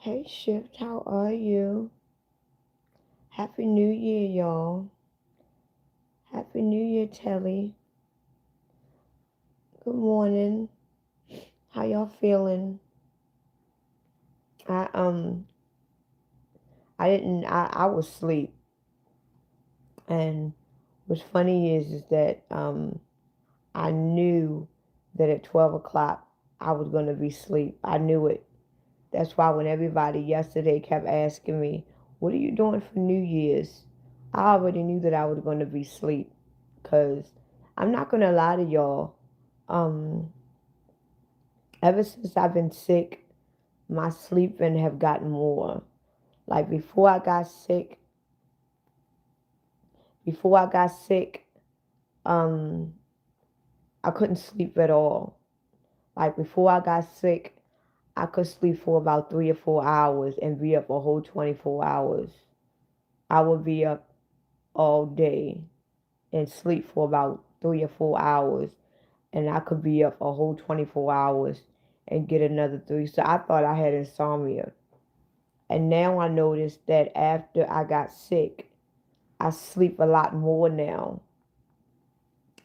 Hey Shift, how are you? Happy New Year, y'all. Happy New Year, Telly. Good morning. How y'all feeling? I I didn't I was asleep, and what's funny is that I knew that at 12 o'clock I was gonna be asleep. I knew it. That's why when everybody yesterday kept asking me, "What are you doing for New Year's?" I already knew that I was gonna be asleep, cause I'm not gonna lie to y'all. Um, Ever since I've been sick, my sleeping have gotten more. Like before I got sick, um, I couldn't sleep at all. Like before I got sick, I could sleep for about 3 or 4 hours and be up a whole 24 hours. I would be up all day and sleep for about 3 or 4 hours, and I could be up a whole 24 hours and get another three. So I thought I had insomnia. And now I notice that after I got sick, I sleep a lot more now.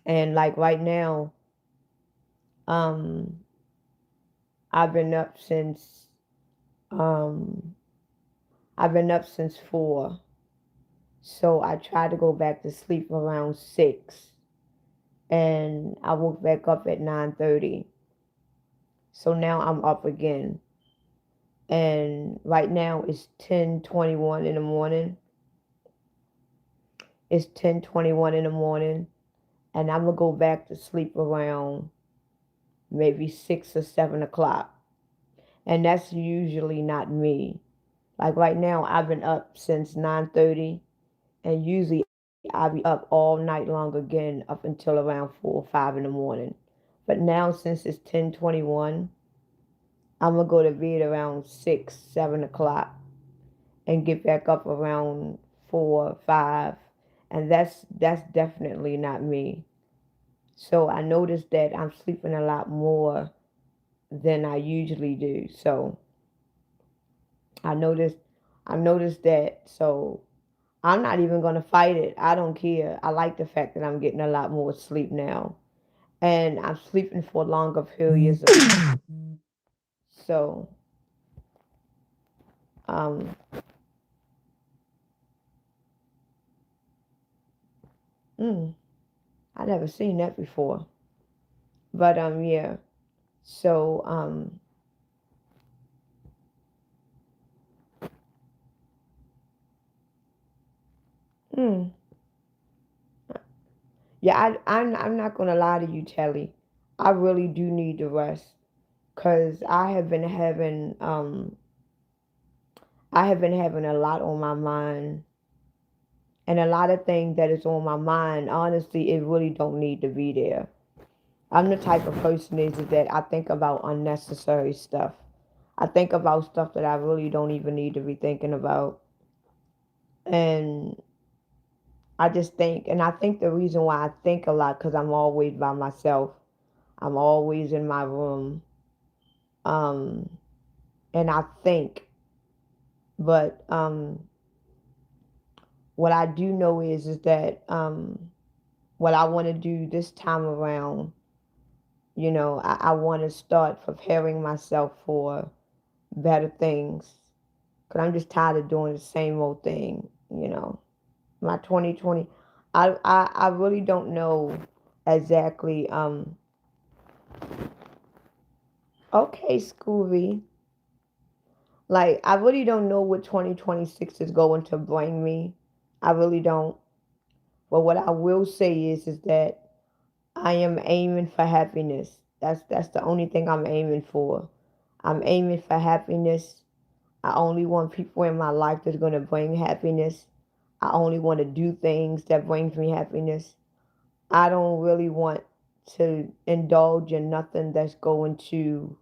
And like right now, um, I've been up since um, I've been up since 4. So I tried to go back to sleep around 6, and I woke back up at 9:30. So now I'm up again. And right now it's 10:21 in the morning. It's 10:21 in the morning, and I'm gonna go back to sleep around maybe 6 or 7 o'clock. And that's usually not me. Like right now, I've been up since 9:30, and usually I be up all night long again up until around 4 or 5 in the morning. But now since it's 10:21, I'm gonna go to bed around 6, 7 o'clock and get back up around 4, 5, and that's definitely not me. So I noticed that I'm sleeping a lot more than I usually do. So I noticed I noticed that. So I'm not even gonna fight it. I don't care. I like the fact that I'm getting a lot more sleep now, and I'm sleeping for longer periods of time. So um, mm, I never seen that before. But yeah. So mm, yeah. I'm not gonna lie to you, Telly. I really do need the rest, cause I have been having a lot on my mind, and a lot of things that is on my mind. Honestly, it really don't need to be there. I'm the type of person is that I think about unnecessary stuff. I think about stuff that I really don't even need to be thinking about. And I just think, and I think the reason why I think a lot, because I'm always by myself. I'm always in my room. Um, and I think, but what I do know is that what I want to do this time around, I want to start preparing myself for better things. Because I'm just tired of doing the same old thing. My 2020, I really don't know exactly. Okay, Scooby. Like, I really don't know what 2026 is going to bring me. I really don't. But what I will say is that I am aiming for happiness. That's the only thing I'm aiming for. I'm aiming for happiness. I only want people in my life that's going to bring happiness. I only want to do things that brings me happiness. I don't really want to indulge in nothing that's going to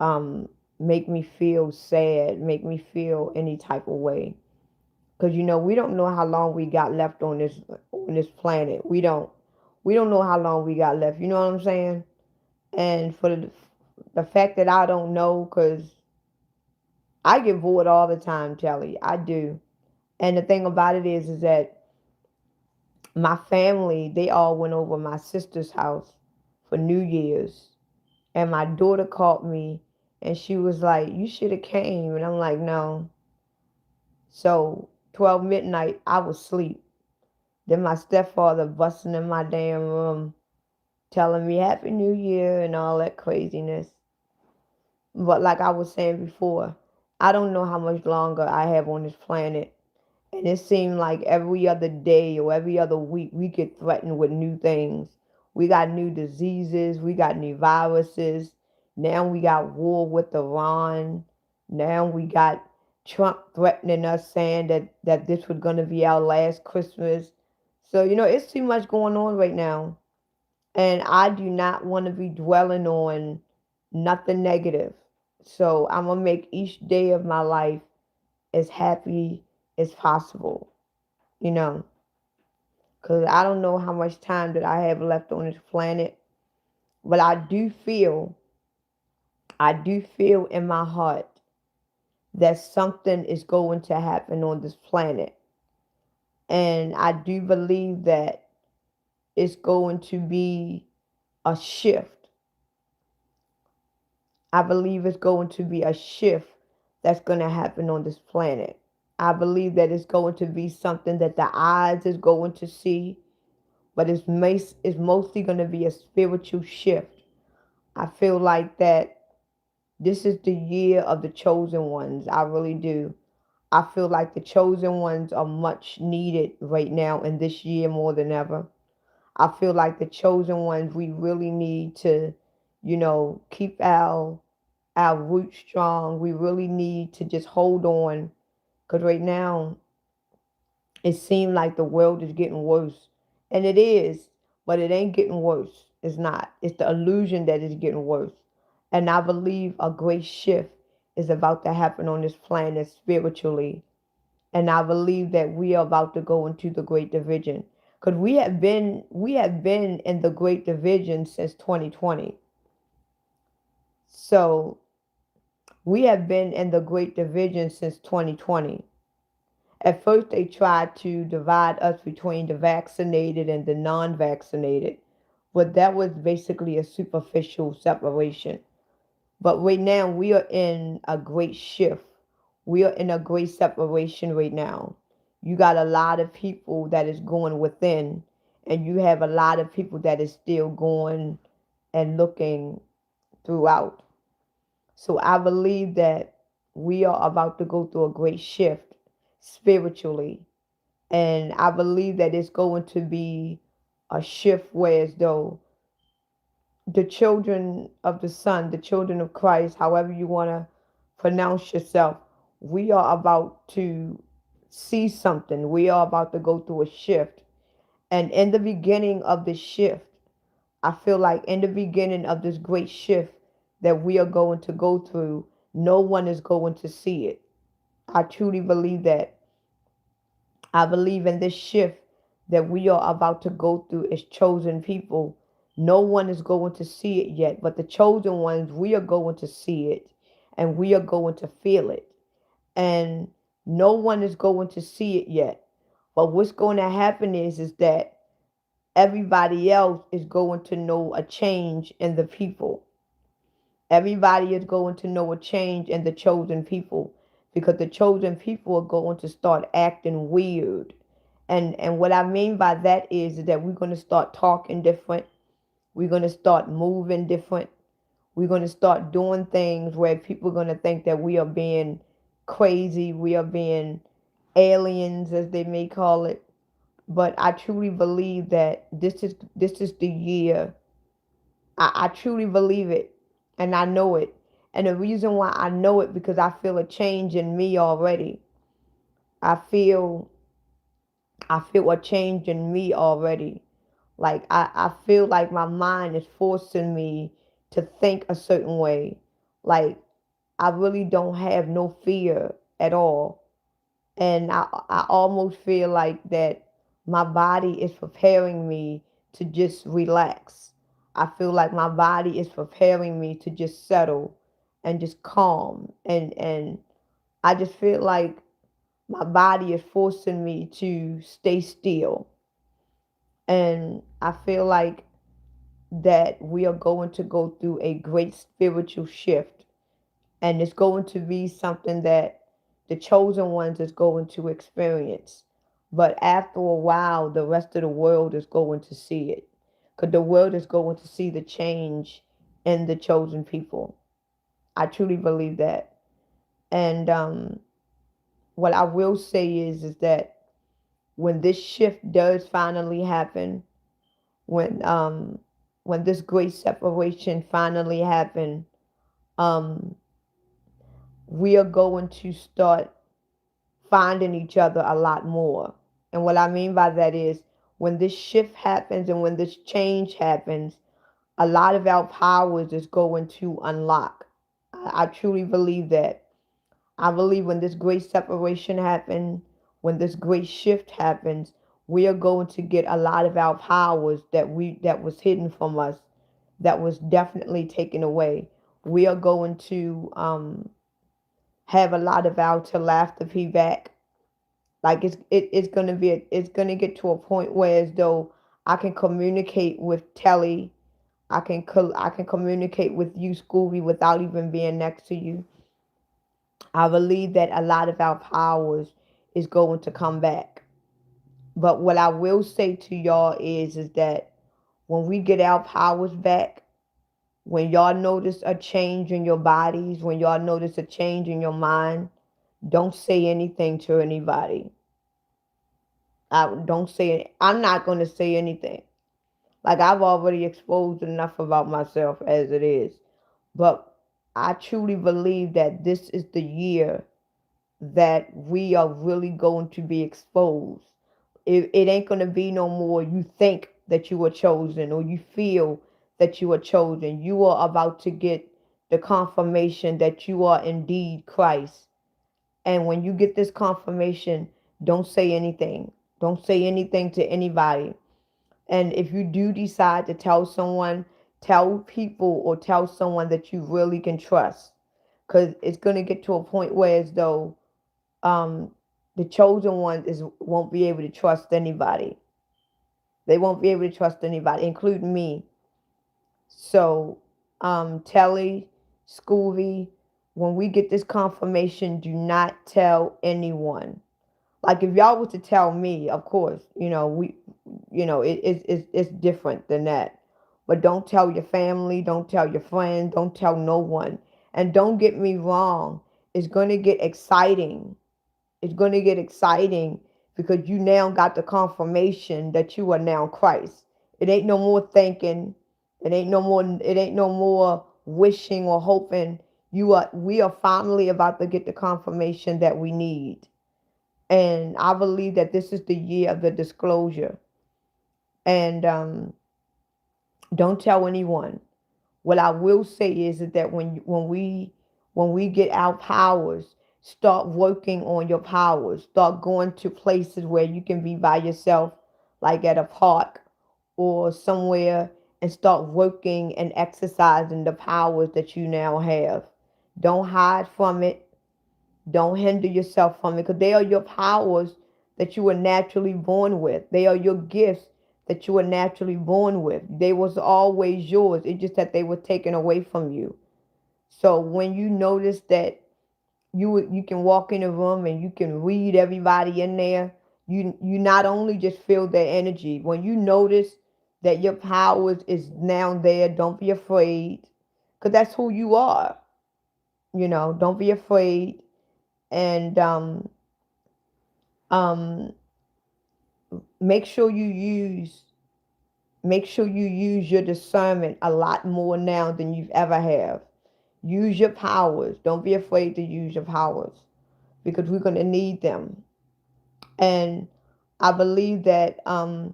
um, make me feel sad, make me feel any type of way. Because we don't know how long we got left on this planet. We don't know how long we got left. You know what I'm saying? And for the fact that I don't know, because I get bored all the time, Kelly. I do. And the thing about it is that my family, they all went over my sister's house for New Year's. And my daughter called me and she was like, "You should have came." And I'm like, "No." So 12 midnight, I was asleep. Then my stepfather busting in my damn room, telling me Happy New Year and all that craziness. But like I was saying before, I don't know how much longer I have on this planet. And it seemed like every other day or every other week we get threatened with new things. We got new diseases, we got new viruses. Now we got war with Iran. Now we got Trump threatening us, saying that this was going to be our last Christmas. So, it's too much going on right now. And I do not want to be dwelling on nothing negative. So I'm going to make each day of my life as happy as possible, you know, because I don't know how much time that I have left on this planet, but I do feel in my heart that something is going to happen on this planet. And I do believe that it's going to be a shift. I believe it's going to be a shift that's going to happen on this planet. I believe that it's going to be something that the eyes is going to see, but it's mostly going to be a spiritual shift. I feel like that this is the year of the chosen ones. I really do. I feel like the chosen ones are much needed right now in this year more than ever. I feel like the chosen ones, we really need to, keep our roots strong. We really need to just hold on, because right now it seems like the world is getting worse. And it is, but it ain't getting worse. It's not. It's the illusion that it's getting worse. And I believe a great shift is about to happen on this planet spiritually. And I believe that we are about to go into the Great Division. Because we have been in the Great Division since 2020. So we have been in the Great Division since 2020. At first, they tried to divide us between the vaccinated and the non vaccinated, but that was basically a superficial separation. But right now, we are in a great shift. We are in a great separation right now. You got a lot of people that is going within, and you have a lot of people that is still going and looking throughout. So I believe that we are about to go through a great shift spiritually. And I believe that it's going to be a shift where as though the children of the Son, the children of Christ, however you want to pronounce yourself, we are about to see something. We are about to go through a shift. And in the beginning of the shift, I feel like in the beginning of this great shift that we are going to go through, no one is going to see it. I truly believe that. I believe in this shift that we are about to go through as chosen people. No one is going to see it yet, but the chosen ones, we are going to see it and we are going to feel it. And no one is going to see it yet. But what's going to happen is that everybody else is going to know a change in the people. Everybody is going to know a change in the chosen people, because the chosen people are going to start acting weird. And what I mean by that is that we're going to start talking different. We're going to start moving different. We're going to start doing things where people are going to think that we are being crazy. We are being aliens, as they may call it. But I truly believe that this is the year. I truly believe it, and I know it. And the reason why I know it, because I feel a change in me already. I feel I feel a change in me already. Like I feel like my mind is forcing me to think a certain way. Like I really don't have no fear at all. And I almost feel like that my body is preparing me to just relax. I feel like my body is preparing me to just settle and just calm and I just feel like my body is forcing me to stay still. And I feel like that we are going to go through a great spiritual shift. And it's going to be something that the chosen ones is going to experience. But after a while, the rest of the world is going to see it. Because the world is going to see the change in the chosen people. I truly believe that. And what I will say is that when this shift does finally happen, when um when this great separation finally happen, um we are going to start finding each other a lot more. And what I mean by that is when this shift happens and when this change happens, a lot of our powers is going to unlock. I truly believe that. I believe when this great separation happens, when this great shift happens, we are going to get a lot of our powers that was hidden from us, that was definitely taken away. We are going to have a lot of our telepathy back. Like it's gonna be it's gonna get to a point where as though I can communicate with Telly, I can communicate with you, Scooby, without even being next to you. I believe that a lot of our powers is going to come back. But what I will say to y'all is that when we get our powers back, when y'all notice a change in your bodies, when y'all notice a change in your mind, don't say anything to anybody. I don't say it. I'm not going to say anything. Like I've already exposed enough about myself as it is. But I truly believe that this is the year that we are really going to be exposed. It ain't going to be no more you think that you were chosen or you feel that you are chosen. You are about to get the confirmation that you are indeed Christ. And when you get this confirmation, don't say anything. Don't say anything to anybody. And if you do decide to tell someone, tell people or tell someone that you really can trust. Because it's going to get to a point where as though um, the chosen one won't be able to trust anybody. They won't be able to trust anybody, including me. So, Telly, Scooby, when we get this confirmation, do not tell anyone. Like if y'all was to tell me, of course, it's different than that. But don't tell your family, don't tell your friends, don't tell no one. And don't get me wrong, it's gonna get exciting. It's gonna get exciting because you now got the confirmation that you are now Christ. It ain't no more thinking. It ain't no more wishing or hoping. We are finally about to get the confirmation that we need. And I believe that this is the year of the disclosure. And don't tell anyone. What I will say is that when we get our powers, start working on your powers. Start going to places where you can be by yourself, like at a park or somewhere, and start working and exercising the powers that you now have. Don't hide from it. Don't hinder yourself from it because they are your powers that you were naturally born with. They are your gifts that you were naturally born with. They was always yours. It's just that they were taken away from you. So when you notice that you can walk in a room and you can read everybody in there, you not only just feel their energy. When you notice that your powers is now there, don't be afraid because that's who you are. Don't be afraid and um, make sure you use your discernment a lot more now than you've ever have. Use your powers. Don't be afraid to use your powers because we're going to need them. And I believe that our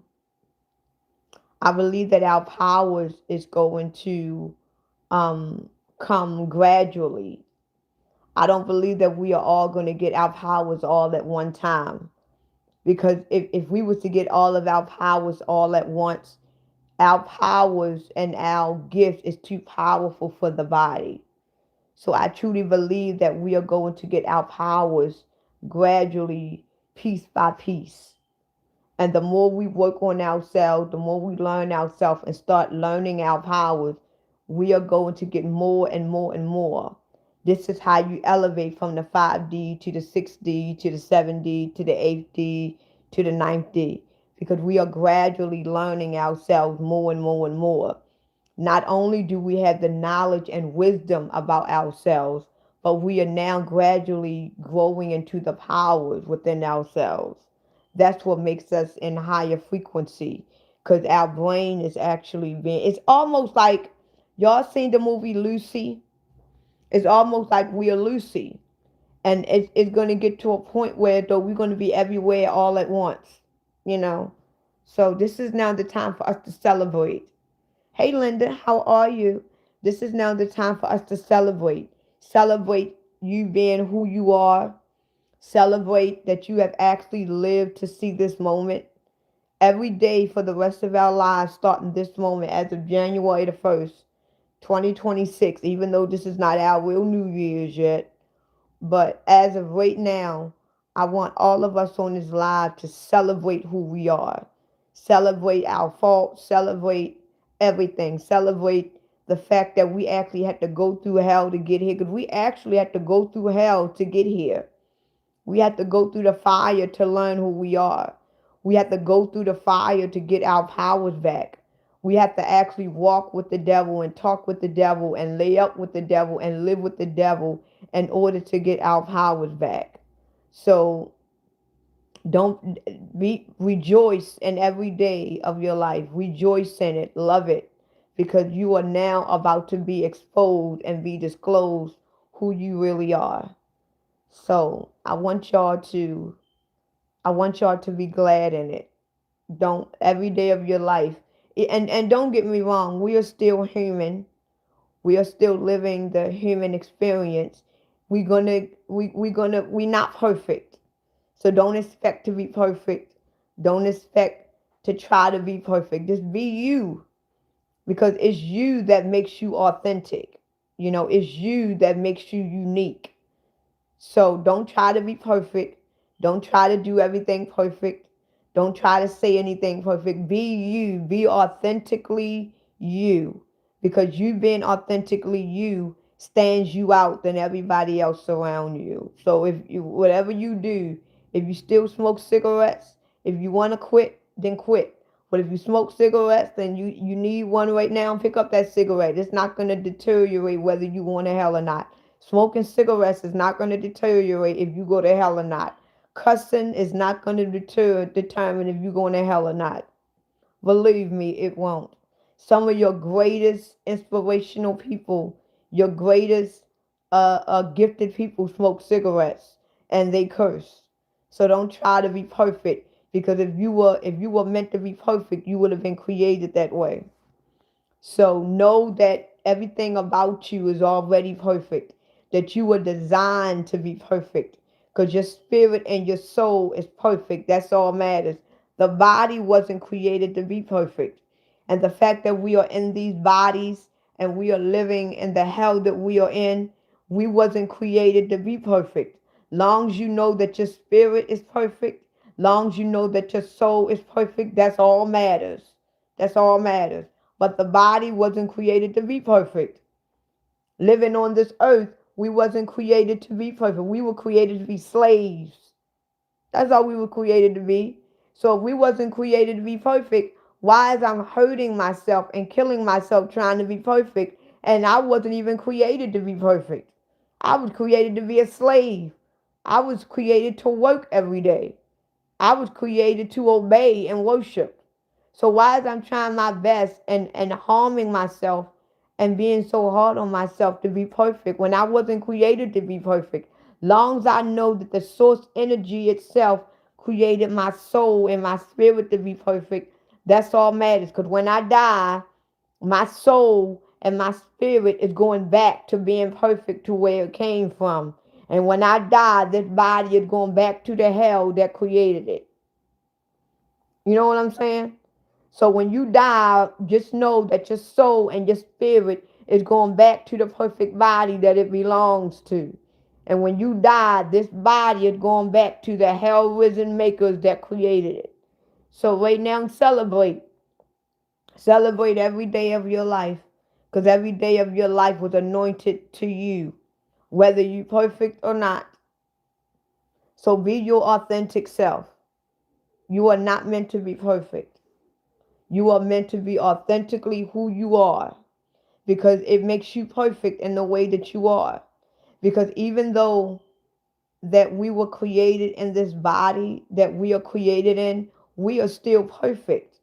powers is going to um, come gradually. I don't believe that we are all going to get our powers all at one time. Because if we was to get all of our powers all at once, our powers and our gifts is too powerful for the body. So I truly believe that we are going to get our powers gradually, piece by piece. And the more we work on ourselves, the more we learn ourselves and start learning our powers, we are going to get more and more and more. This is how you elevate from the 5D to the 6D to the 7D to the 8D to the 9th D. Because we are gradually learning ourselves more and more and more. Not only do we have the knowledge and wisdom about ourselves, but we are now gradually growing into the powers within ourselves. That's what makes us in higher frequency, because our brain is actually being, it's almost like, y'all seen the movie Lucy? It's almost like we are Lucy. And it's going to get to a point where, though, we're going to be everywhere all at once, you know? So this is now the time for us to celebrate. Hey, Linda, how are you? This is now the time for us to celebrate. Celebrate you being who you are. Celebrate that you have actually lived to see this moment. Every day for the rest of our lives, starting this moment as of January the 1st, 2026, even though this is not our real New Year's yet. But as of right now, I want all of us on this live to celebrate who we are. Celebrate our faults. Celebrate everything. Celebrate the fact that we actually had to go through hell to get here. Because we actually had to go through hell to get here. We had to go through the fire to learn who we are. We had to go through the fire to get our powers back. We have to actually walk with the devil and talk with the devil and lay up with the devil and live with the devil in order to get our powers back. So don't rejoice in every day of your life. Rejoice in it. Love it. Because you are now about to be exposed and be disclosed who you really are. So I want y'all to be glad in it. Don't every day of your life. And don't get me wrong, we are still human. We are still living the human experience. We're not perfect. So don't expect to be perfect. Don't expect to try to be perfect. Just be you. Because it's you that makes you authentic. You know, it's you that makes you unique. So don't try to be perfect. Don't try to do everything perfect. Don't try to say anything perfect. Be you. Be authentically you. Because you being authentically you stands you out than everybody else around you. So if you, whatever you do, if you still smoke cigarettes, if you want to quit, then quit. But if you smoke cigarettes, then you need one right now, pick up that cigarette. It's not going to deteriorate whether you want to hell or not. Smoking cigarettes is not going to deteriorate if you go to hell or not. Cussing is not going to determine if you're going to hell or not. Believe me, it won't. Some of your greatest inspirational people, your greatest gifted people smoke cigarettes and they curse. So don't try to be perfect, because if you were meant to be perfect, you would have been created that way. So know that everything about you is already perfect, that you were designed to be perfect, because your spirit and your soul is perfect. That's all matters. The body wasn't created to be perfect. And the fact that we are in these bodies and we are living in the hell that we are in, we wasn't created to be perfect. Long as you know that your spirit is perfect, long as you know that your soul is perfect, that's all matters. That's all matters. But the body wasn't created to be perfect. Living on this earth, we wasn't created to be perfect. We were created to be slaves. That's all we were created to be. So if we wasn't created to be perfect, why is I'm hurting myself and killing myself trying to be perfect? And I wasn't even created to be perfect. I was created to be a slave. I was created to work every day. I was created to obey and worship. So why is I'm trying my best and harming myself and being so hard on myself to be perfect when I wasn't created to be perfect? Long as I know that the source energy itself created my soul and my spirit to be perfect, that's all matters. Because when I die, my soul and my spirit is going back to being perfect to where it came from. And when I die, this body is going back to the hell that created it. You know what I'm saying? So when you die, just know that your soul and your spirit is going back to the perfect body that it belongs to. And when you die, this body is going back to the hell-risen makers that created it. So right now, celebrate. Celebrate every day of your life. Because every day of your life was anointed to you, whether you're perfect or not. So be your authentic self. You are not meant to be perfect. You are meant to be authentically who you are, because it makes you perfect in the way that you are. Because even though that we were created in this body that we are created in, we are still perfect.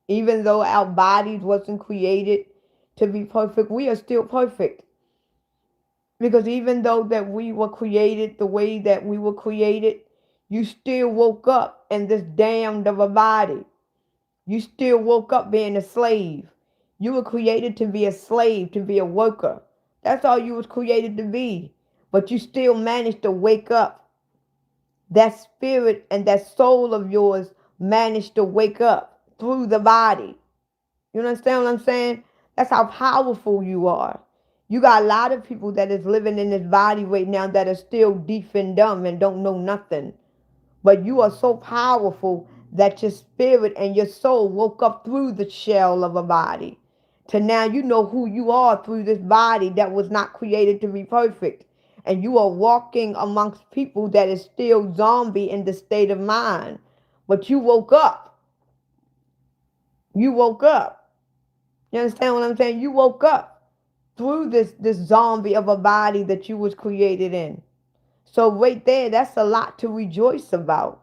Even though our bodies wasn't created to be perfect, we are still perfect. Because even though that we were created the way that we were created, you still woke up in this damned of a body. You still woke up being a slave. You were created to be a slave, to be a worker. That's all you was created to be. But you still managed to wake up. That spirit and that soul of yours managed to wake up through the body. You understand what I'm saying? That's how powerful you are. You got a lot of people that is living in this body right now that are still deaf and dumb and don't know nothing. But you are so powerful that your spirit and your soul woke up through the shell of a body. To now you know who you are through this body that was not created to be perfect. And you are walking amongst people that is still zombie in the state of mind. But you woke up. You woke up. You understand what I'm saying? You woke up through this zombie of a body that you was created in. So right there, that's a lot to rejoice about.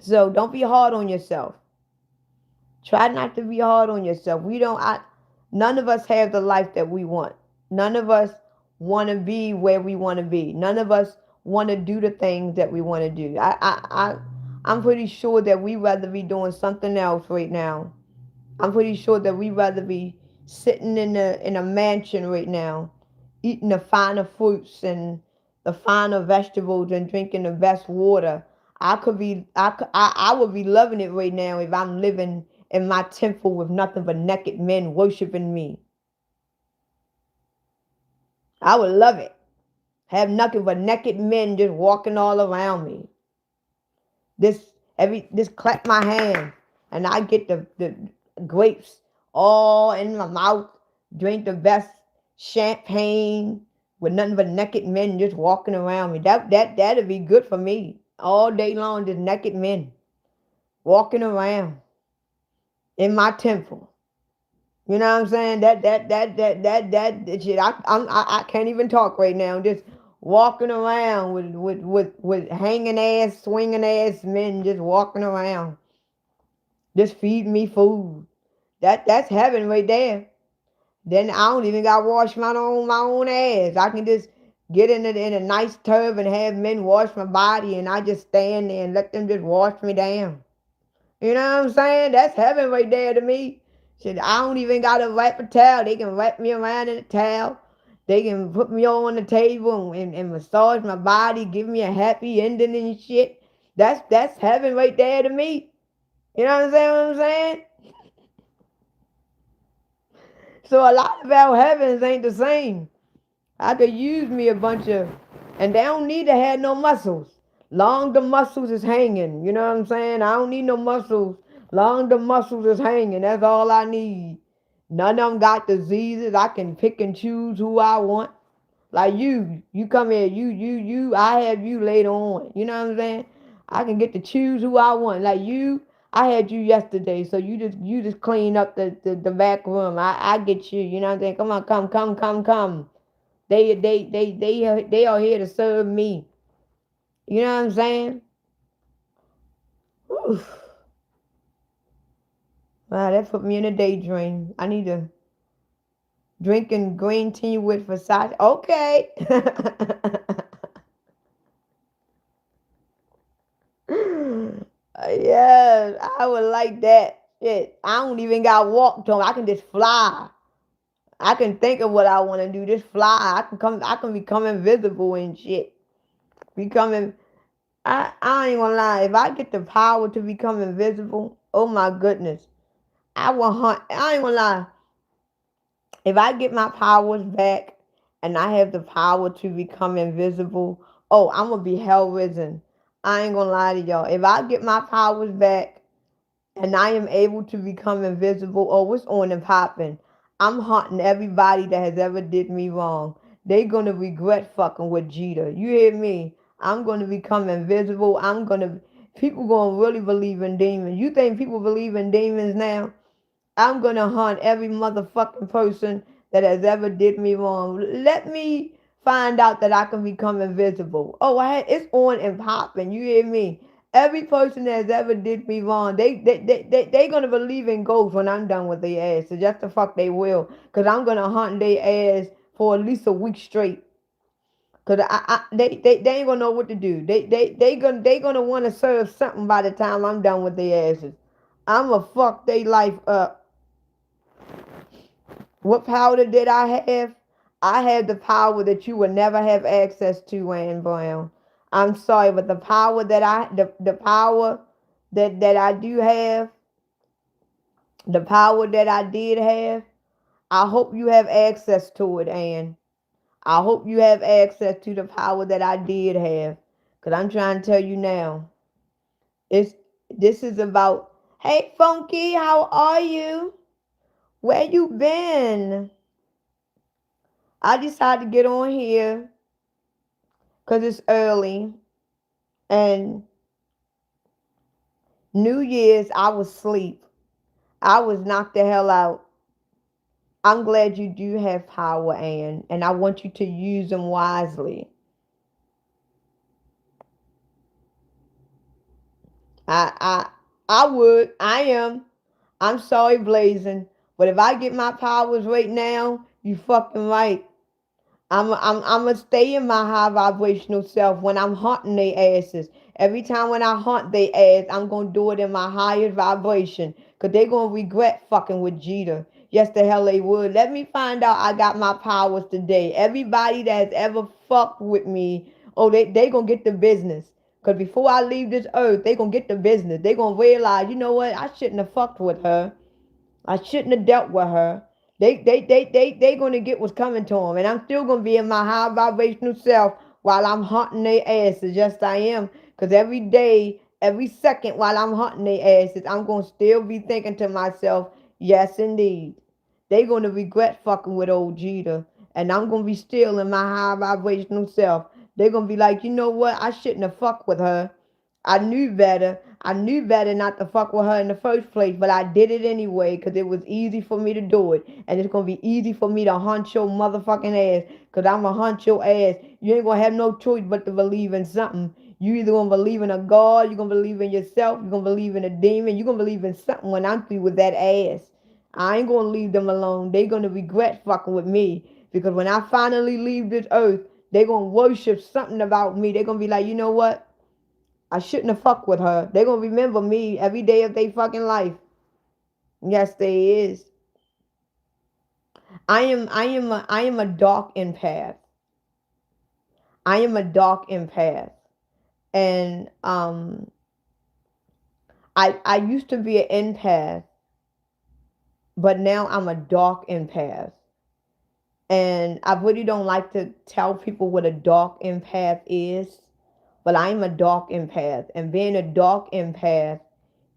So don't be hard on yourself. Try not to be hard on yourself. None of us have the life that we want. None of us want to be where we want to be. None of us want to do the things that we want to do. I'm pretty sure that we rather be doing something else right now. I'm pretty sure that we rather be sitting in a mansion right now, eating the finer fruits and the finer vegetables and drinking the best water. I would be loving it right now if I'm living in my temple with nothing but naked men worshiping me. I would love it. Have nothing but naked men just walking all around me. This clap my hand and I get the grapes all in my mouth, drink the best champagne with nothing but naked men just walking around me. That'd be good for me. All day long, just naked men walking around in my temple. You know what I'm saying? That shit. I can't even talk right now. Just walking around with hanging ass, swinging ass men just walking around, just feeding me food. That's heaven right there. Then I don't even got to wash my own ass. I can just get in a nice tub and have men wash my body, and I just stand there and let them just wash me down. You know what I'm saying? That's heaven right there to me. Shit, I don't even got to wrap a towel. They can wrap me around in a towel. They can put me on the table and massage my body, give me a happy ending and shit. That's heaven right there to me. You know what I'm saying? So a lot of our heavens ain't the same. I could use me a bunch of, and they don't need to have no muscles. Long the muscles is hanging. You know what I'm saying? I don't need no muscles. Long the muscles is hanging. That's all I need. None of them got diseases. I can pick and choose who I want. Like you come here, I have you later on. You know what I'm saying? I can get to choose who I want. Like you, I had you yesterday, so you just clean up the back room. I get you. You know what I'm saying? Come on, come. They are here to serve me. You know what I'm saying? Oof. Wow, that put me in a daydream. I need to drinking green tea with Versace. Okay. Yes, I would like that. Shit, I don't even got to walk to 'em. I can just fly. I can think of what I want to do. Just fly. I can become invisible and shit. Becoming. I ain't gonna lie. If I get the power to become invisible, oh my goodness, I will hunt. I ain't gonna lie. If I get my powers back and I have the power to become invisible, oh, I'm going to be hell risen. I ain't going to lie to y'all. If I get my powers back and I am able to become invisible, oh, what's on and popping? I'm haunting everybody that has ever did me wrong. They gonna regret fucking with Jeter. You hear me? I'm gonna become invisible. People gonna really believe in demons. You think people believe in demons now? I'm gonna hunt every motherfucking person that has ever did me wrong. Let me find out that I can become invisible. Oh, it's on and popping. You hear me? Every person that has ever did me wrong, they gonna believe in ghosts when I'm done with their ass. So just the fuck they will. Cause I'm gonna hunt their ass for at least a week straight. Cause they ain't gonna know what to do. They gonna want to serve something by the time I'm done with their asses. I'ma fuck their life up. What power did I have? I had the power that you would never have access to, Ann Brown. I'm sorry, but the power the power that I do have, the power that I did have, I hope you have access to it, Ann. I hope you have access to the power that I did have. Cause I'm trying to tell you now. It's this is about, hey Funky, how are you? Where you been? I decided to get on here because it's early and New Year's I was asleep. I was knocked the hell out. I'm glad you do have power, Ann, and I want you to use them wisely. I I I would. I am. I'm sorry, Blazing. But if I get my powers right now, you fucking right. I'm gonna stay in my high vibrational self when I'm hunting their asses. Every time when I hunt their ass, I'm gonna do it in my highest vibration. Cause they gonna regret fucking with Jeter. Yes, the hell they would. Let me find out I got my powers today. Everybody that's ever fucked with me, oh, they gonna get the business. Cause before I leave this earth, they gonna get the business. They gonna realize, you know what? I shouldn't have fucked with her. I shouldn't have dealt with her. They gonna get what's coming to them, and I'm still gonna be in my high vibrational self while I'm hunting their asses. Yes, I am, cause every day, every second while I'm hunting their asses, I'm gonna still be thinking to myself, yes, indeed, they gonna regret fucking with old Jeter, and I'm gonna be still in my high vibrational self. They're gonna be like, you know what? I shouldn't have fucked with her. I knew better. I knew better not to fuck with her in the first place, but I did it anyway because it was easy for me to do it. And it's going to be easy for me to hunt your motherfucking ass because I'm going to hunt your ass. You ain't going to have no choice but to believe in something. You either going to believe in a God, you're going to believe in yourself, you're going to believe in a demon, you're going to believe in something when I'm through with that ass. I ain't going to leave them alone. They going to regret fucking with me because when I finally leave this earth, they going to worship something about me. They're going to be like, you know what? I shouldn't have fucked with her. They're gonna remember me every day of their fucking life. Yes, they is. I am a dark empath. I am a dark empath. And I used to be an empath, but now I'm a dark empath. And I really don't like to tell people what a dark empath is, but I am a dark empath. And being a dark empath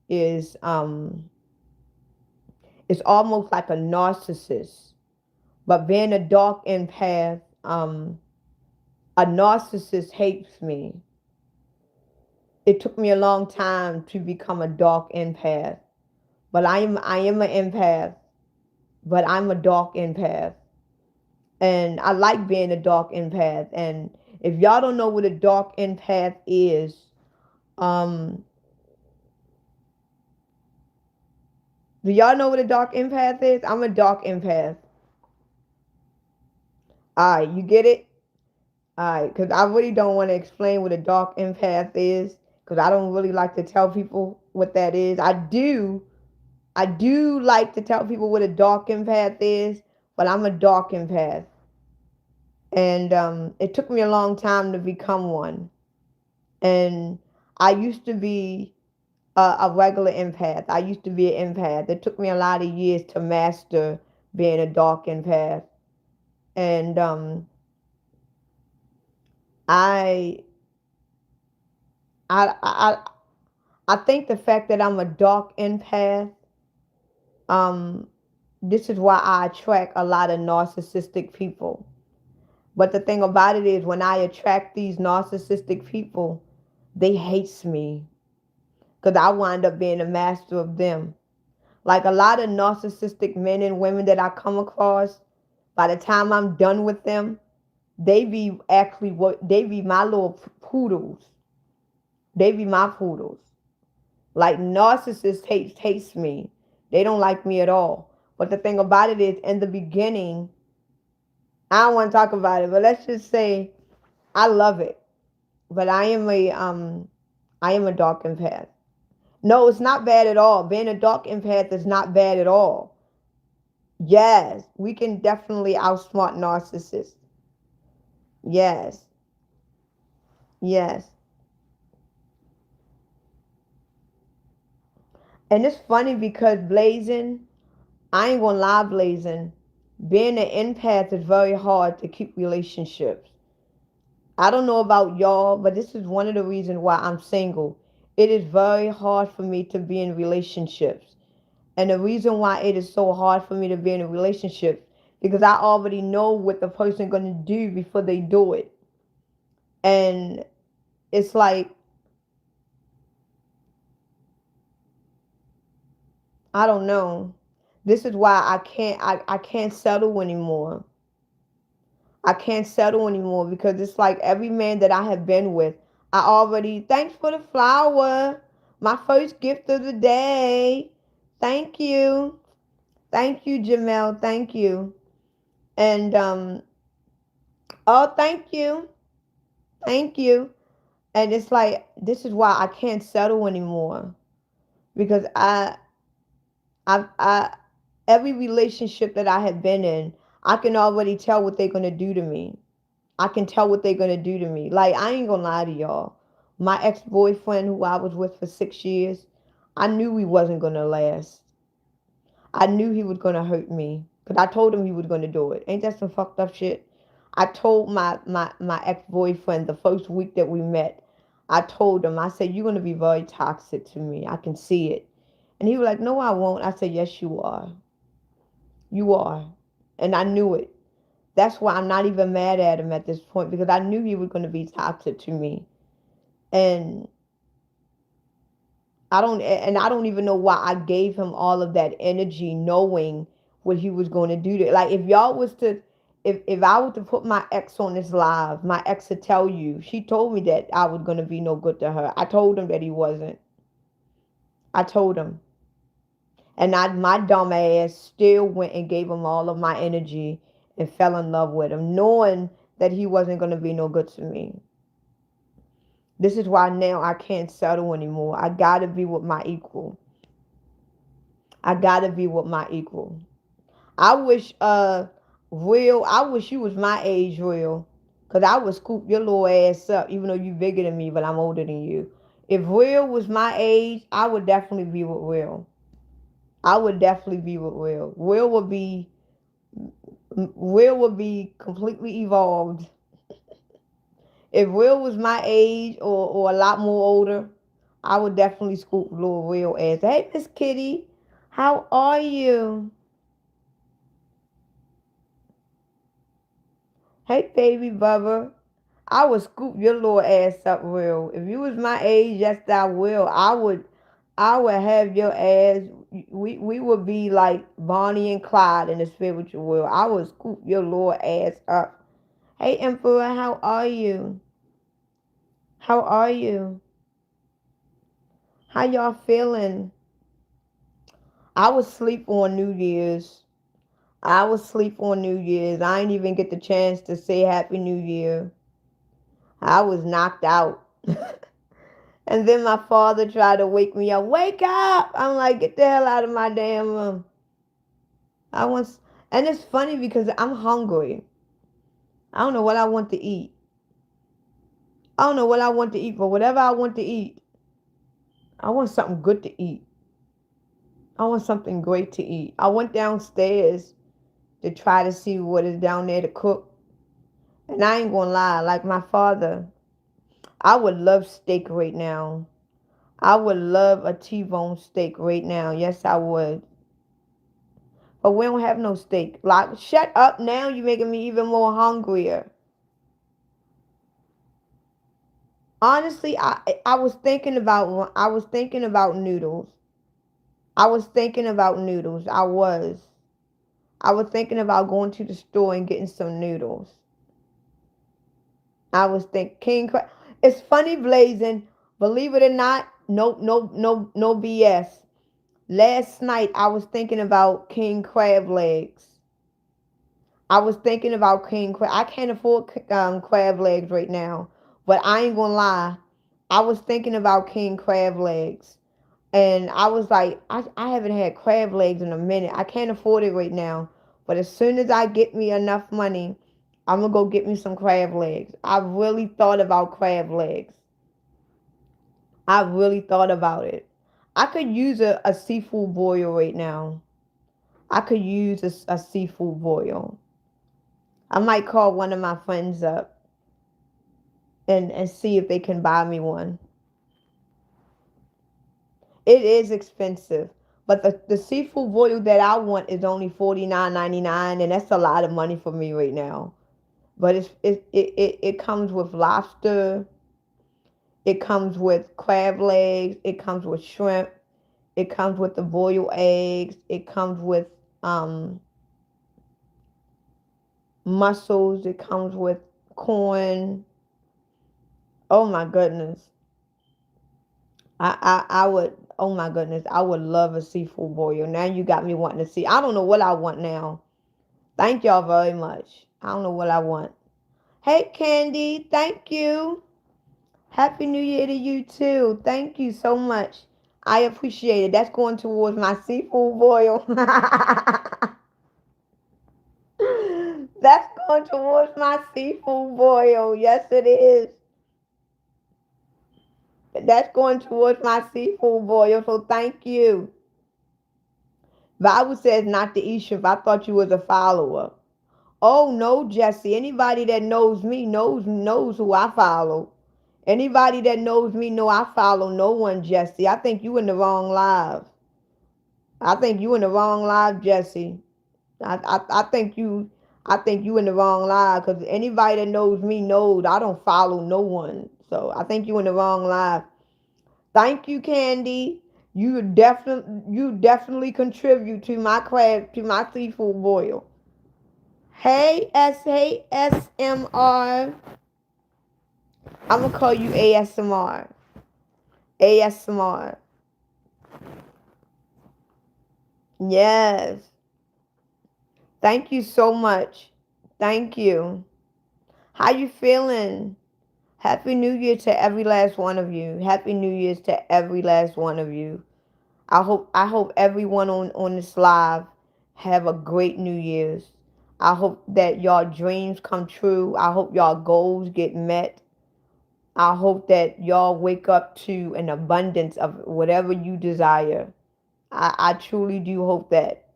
is it's almost like a narcissist. But being a dark empath, a narcissist hates me. It took me a long time to become a dark empath. But I am an empath, but I'm a dark empath. And I like being a dark empath. And if y'all don't know what a dark empath is, do y'all know what a dark empath is? I'm a dark empath. Alright, you get it? Alright, because I really don't want to explain what a dark empath is, because I don't really like to tell people what that is. I do like to tell people what a dark empath is, but I'm a dark empath. And it took me a long time to become one. And I used to be a regular empath. I used to be an empath. It took me a lot of years to master being a dark empath. And I, I, I, I think the fact that I'm a dark empath, um, this is why I attract a lot of narcissistic people. But the thing about it is, when I attract these narcissistic people, they hates me because I wind up being a master of them. Like a lot of narcissistic men and women that I come across, by the time I'm done with them, they be actually what they be my little poodles. They be my poodles. Like narcissists hates me. They don't like me at all. But the thing about it is, in the beginning, I don't want to talk about it, but let's just say I love it. But I am a dark empath. No, it's not bad at all. Being a dark empath is not bad at all. Yes, we can definitely outsmart narcissists. Yes, yes. And it's funny because Blazing, I ain't gonna lie, Blazing, being an empath is very hard to keep relationships. I don't know about y'all, but this is one of the reasons why I'm single. It is very hard for me to be in relationships. And the reason why it is so hard for me to be in a relationship, because I already know what the person going to do before they do it. And it's like, I don't know. This is why I can't settle anymore. I can't settle anymore because it's like every man that I have been with, I already, thanks for the flower. My first gift of the day. Thank you. Thank you, Jamel. Thank you. And oh, thank you. Thank you. And it's like this is why I can't settle anymore because I every relationship that I have been in, I can already tell what they're gonna do to me. I can tell what they're gonna do to me. Like I ain't gonna lie to y'all. My ex-boyfriend who I was with for 6 years, I knew he wasn't gonna last. I knew he was gonna hurt me. Cause I told him he was gonna do it. Ain't that some fucked up shit? I told my ex-boyfriend the first week that we met, I told him, I said, you're gonna be very toxic to me. I can see it. And he was like, no, I won't. I said, yes, you are. You are. And I knew it. That's why I'm not even mad at him at this point because I knew he was going to be toxic to me. And I don't even know why I gave him all of that energy knowing what he was going to do to, like if y'all was to if I were to put my ex on this live, my ex would tell you, she told me that I was going to be no good to her. I told him that he wasn't. I told him. And my dumb ass still went and gave him all of my energy and fell in love with him, knowing that he wasn't going to be no good to me. This is why now I can't settle anymore. I got to be with my equal. I got to be with my equal. I wish, I wish you was my age, Real. Because I would scoop your little ass up, even though you bigger than me, but I'm older than you. If Real was my age, I would definitely be with Real. I would definitely be with Will. Will would be completely evolved. If Will was my age or a lot more older, I would definitely scoop little Will ass. Hey, Miss Kitty, how are you? Hey, baby Bubba. I would scoop your little ass up, Will. If you was my age, yes, I will. I would have your ass. We would be like Bonnie and Clyde in the spiritual world. I would scoop your little ass up. Hey, Emperor, how are you? How are you? How y'all feeling? I was asleep on New Year's. I was asleep on New Year's. I didn't even get the chance to say Happy New Year. I was knocked out. And then my father tried to wake me up. Wake up! I'm like, get the hell out of my damn room. I want, and it's funny because I'm hungry. I don't know what I want to eat. I don't know what I want to eat, but whatever I want to eat, I want something good to eat. I want something great to eat. I went downstairs to try to see what is down there to cook. And I ain't gonna lie, like my father, I would love steak right now. I would love a T-bone steak right now. Yes, I would. But we don't have no steak. Like, shut up now. You're making me even more hungrier. Honestly, I was thinking about noodles. I was thinking about noodles. I was thinking about going to the store and getting some noodles. I was thinking king crab. It's funny, Blazing. Believe it or not, no BS. Last night I was thinking about king crab legs. I was thinking about king crab. I can't afford crab legs right now, but I ain't gonna lie. I was thinking about king crab legs, and I was like, I haven't had crab legs in a minute. I can't afford it right now, but as soon as I get me enough money, I'm gonna go get me some crab legs. I really thought about crab legs. I really thought about it. I could use a seafood boil right now. I could use a seafood boil. I might call one of my friends up and see if they can buy me one. It is expensive, but the seafood boil that I want is only $49.99, and that's a lot of money for me right now. But it comes with lobster, it comes with crab legs, it comes with shrimp, it comes with the boiled eggs, it comes with um mussels, it comes with corn. Oh my goodness. I would, oh my goodness, I would love a seafood boil. Now you got me wanting to see. I don't know what I want now. Thank y'all very much. I don't know what I want. Hey, Candy, thank you. Happy New Year to you too. Thank you so much. I appreciate it. That's going towards my seafood boil. That's going towards my seafood boil. Yes, it is. That's going towards my seafood boil. So thank you. Bible says not to eat shrimp. I thought you was a follower. Oh no, Jesse. Anybody that knows me knows who I follow. Anybody that knows me know I follow no one, Jesse. I think you in the wrong live. I think you in the wrong live, Jesse. I think you in the wrong live because anybody that knows me knows I don't follow no one. So I think you in the wrong live. Thank you, Candy. You definitely contribute to my crab to my seafood boil. Hey SMR. I'm gonna call you ASMR. ASMR. Yes. Thank you so much. Thank you. How you feeling? Happy New Year to every last one of you. Happy New Year's to every last one of you. I hope everyone on this live have a great New Year's. I hope that y'all dreams come true. I hope y'all goals get met. I hope that y'all wake up to an abundance of whatever you desire. I truly do hope that.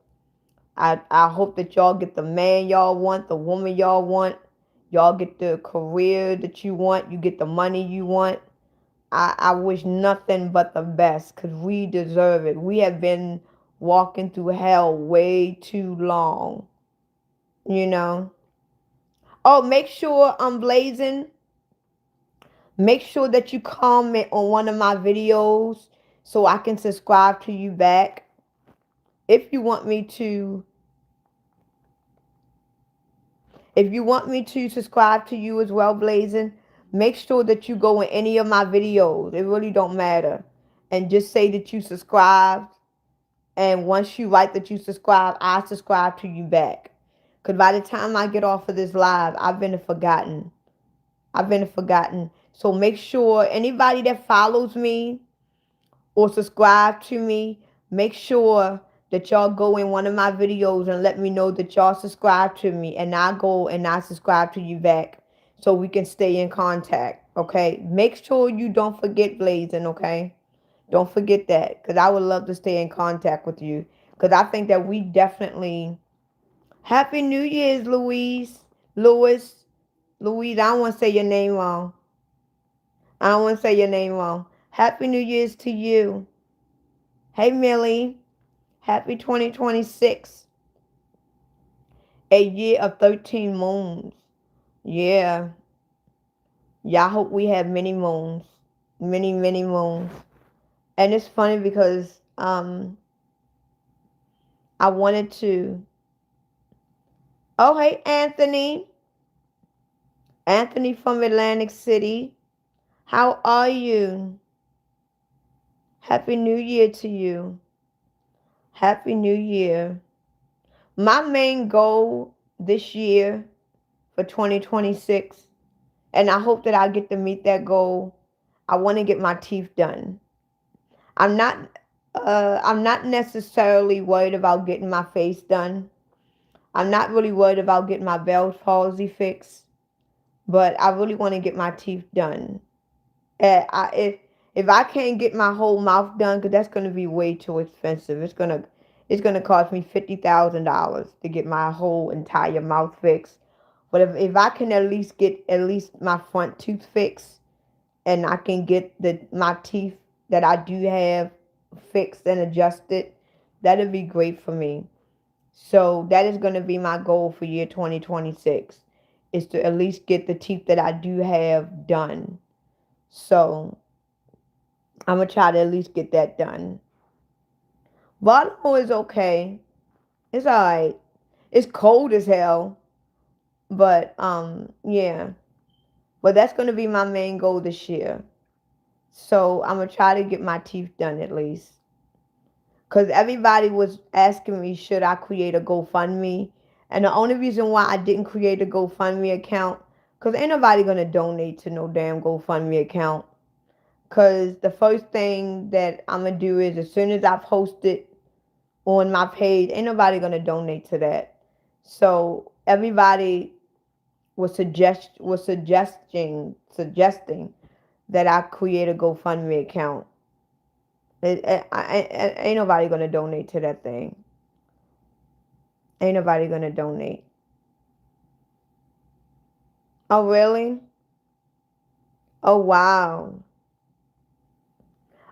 I hope that y'all get the man y'all want, the woman y'all want. Y'all get the career that you want. You get the money you want. I wish nothing but the best because we deserve it. We have been walking through hell way too long, you know. Oh, make sure I'm blazing. Make sure that you comment on one of my videos so I can subscribe to you back. If you want me to, if you want me to subscribe to you as well, blazing, make sure that you go in any of my videos. It really don't matter. And just say that you subscribed. And once you write that you subscribe, I subscribe to you back. Because by the time I get off of this live, I've been forgotten. I've been forgotten. So make sure anybody that follows me or subscribe to me, make sure that y'all go in one of my videos and let me know that y'all subscribe to me. And I go and I subscribe to you back so we can stay in contact. Okay? Make sure you don't forget blazing, okay? Don't forget that because I would love to stay in contact with you because I think that we definitely Happy New Year's, Louise. Louis. Louise, I don't want to say your name wrong. I don't want to say your name wrong. Happy New Year's to you. Hey, Millie. Happy 2026. A year of 13 moons. Yeah. Yeah, I hope we have many moons. Many, many moons. And it's funny because I wanted to. Oh, hey, Anthony. Anthony from Atlantic City. How are you? Happy New Year to you. Happy New Year. My main goal this year for 2026, and I hope that I get to meet that goal. I want to get my teeth done. I'm not I'm not necessarily worried about getting my face done. I'm not really worried about getting my Bell's palsy fixed, but I really want to get my teeth done. If I can't get my whole mouth done, because that's going to be way too expensive. It's gonna cost me $50,000 to get my whole entire mouth fixed. But if I can at least get at least my front tooth fixed, and I can get my teeth that I do have fixed and adjusted, that'd be great for me. So that is going to be my goal for year 2026, is to at least get the teeth that I do have done. So I'm going to try to at least get that done. Baltimore is okay. It's alright. It's cold as hell. But, yeah. But that's going to be my main goal this year. So I'm going to try to get my teeth done at least. Because everybody was asking me, should I create a GoFundMe? And the only reason why I didn't create a GoFundMe account, because ain't nobody going to donate to no damn GoFundMe account. Because the first thing that I'm going to do is, as soon as I post it on my page, ain't nobody going to donate to that. So everybody was suggesting that I create a GoFundMe account. Ain't nobody going to donate to that thing. Ain't nobody going to donate. Oh, really? Oh, wow.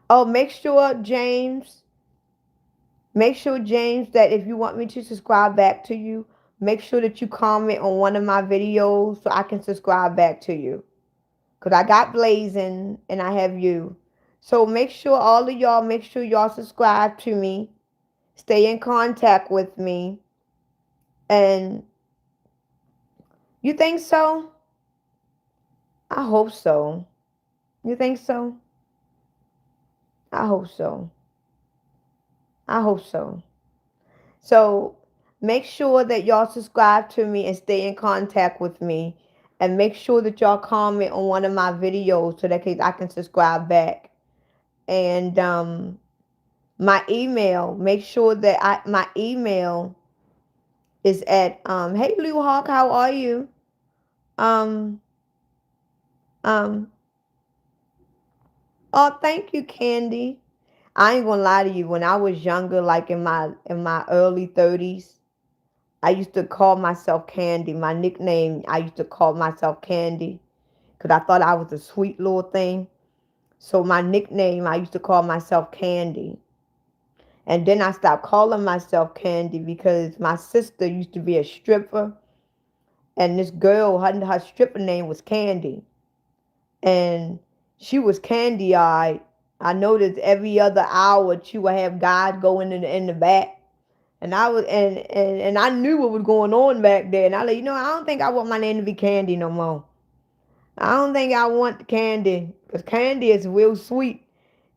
Oh, make sure, James, that if you want me to subscribe back to you, make sure that you comment on one of my videos so I can subscribe back to you. Because I got Blazing and I have you. So make sure all of y'all, make sure y'all subscribe to me. Stay in contact with me. And you think so? I hope so. You think so? I hope so. I hope so. So make sure that y'all subscribe to me and stay in contact with me. And make sure that y'all comment on one of my videos so that I can subscribe back. And my email, make sure that my email is at hey Blue Hawk, how are you? Um um oh, thank you, Candy. I ain't gonna lie to you. When I was younger, like in my early 30s, I used to call myself Candy. My nickname, I used to call myself Candy because I thought I was a sweet little thing. So my nickname, I used to call myself Candy. And then I stopped calling myself Candy because my sister used to be a stripper. And this girl, her stripper name was Candy. And she was candy-eyed. I noticed every other hour she would have guys going in the back. And I was and I knew what was going on back there. And I like, I don't think I want my name to be Candy no more. I don't think I want Candy. Because Candy is real sweet.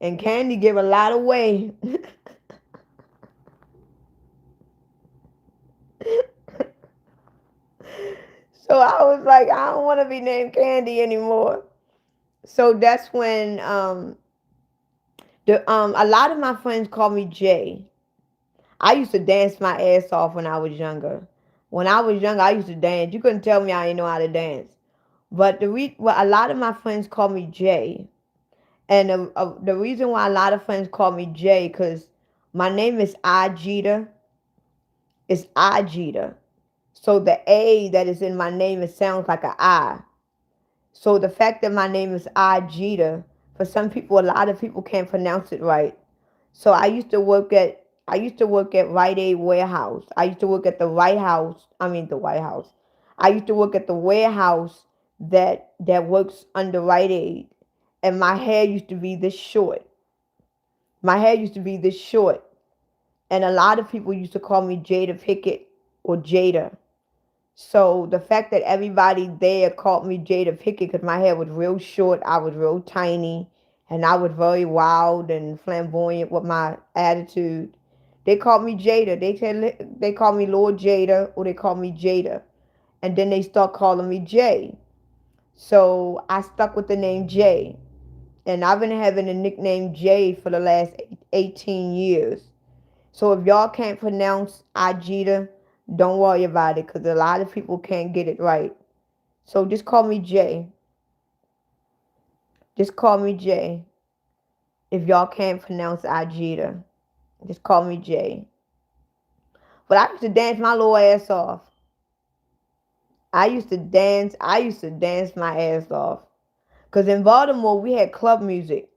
And Candy give a lot away. So I was like, I don't want to be named Candy anymore. So that's when a lot of my friends call me Jay. I used to dance my ass off when I was younger. When I was younger, I used to dance. You couldn't tell me I didn't know how to dance. But a lot of my friends call me Jay. And the reason why a lot of friends call me Jay, because my name is Ajita. It's Ajita. So the A that is in my name, it sounds like an I. So the fact that my name is Ajita, for some people, a lot of people can't pronounce it right. So I used to work at Rite Aid warehouse. I used to work at the White House. I mean the White House. I used to work at the warehouse that works under Rite Aid, and my hair used to be this short. My hair used to be this short, and a lot of people used to call me Jada Pickett or Jada. So the fact that everybody there called me Jada Pickett because my hair was real short, I was real tiny, and I was very wild and flamboyant with my attitude. They called me Jada. They called me Lord Jada, or they called me Jada, and then they start calling me Jay. So I stuck with the name Jay, and I've been having the nickname Jay for the last 18 years. So if y'all can't pronounce Ajita, don't worry about it because a lot of people can't get it right. So just call me Jay. Just call me Jay. If y'all can't pronounce Ajita, just call me Jay. But I used to dance my little ass off. I used to dance my ass off. Because in Baltimore, we had club music.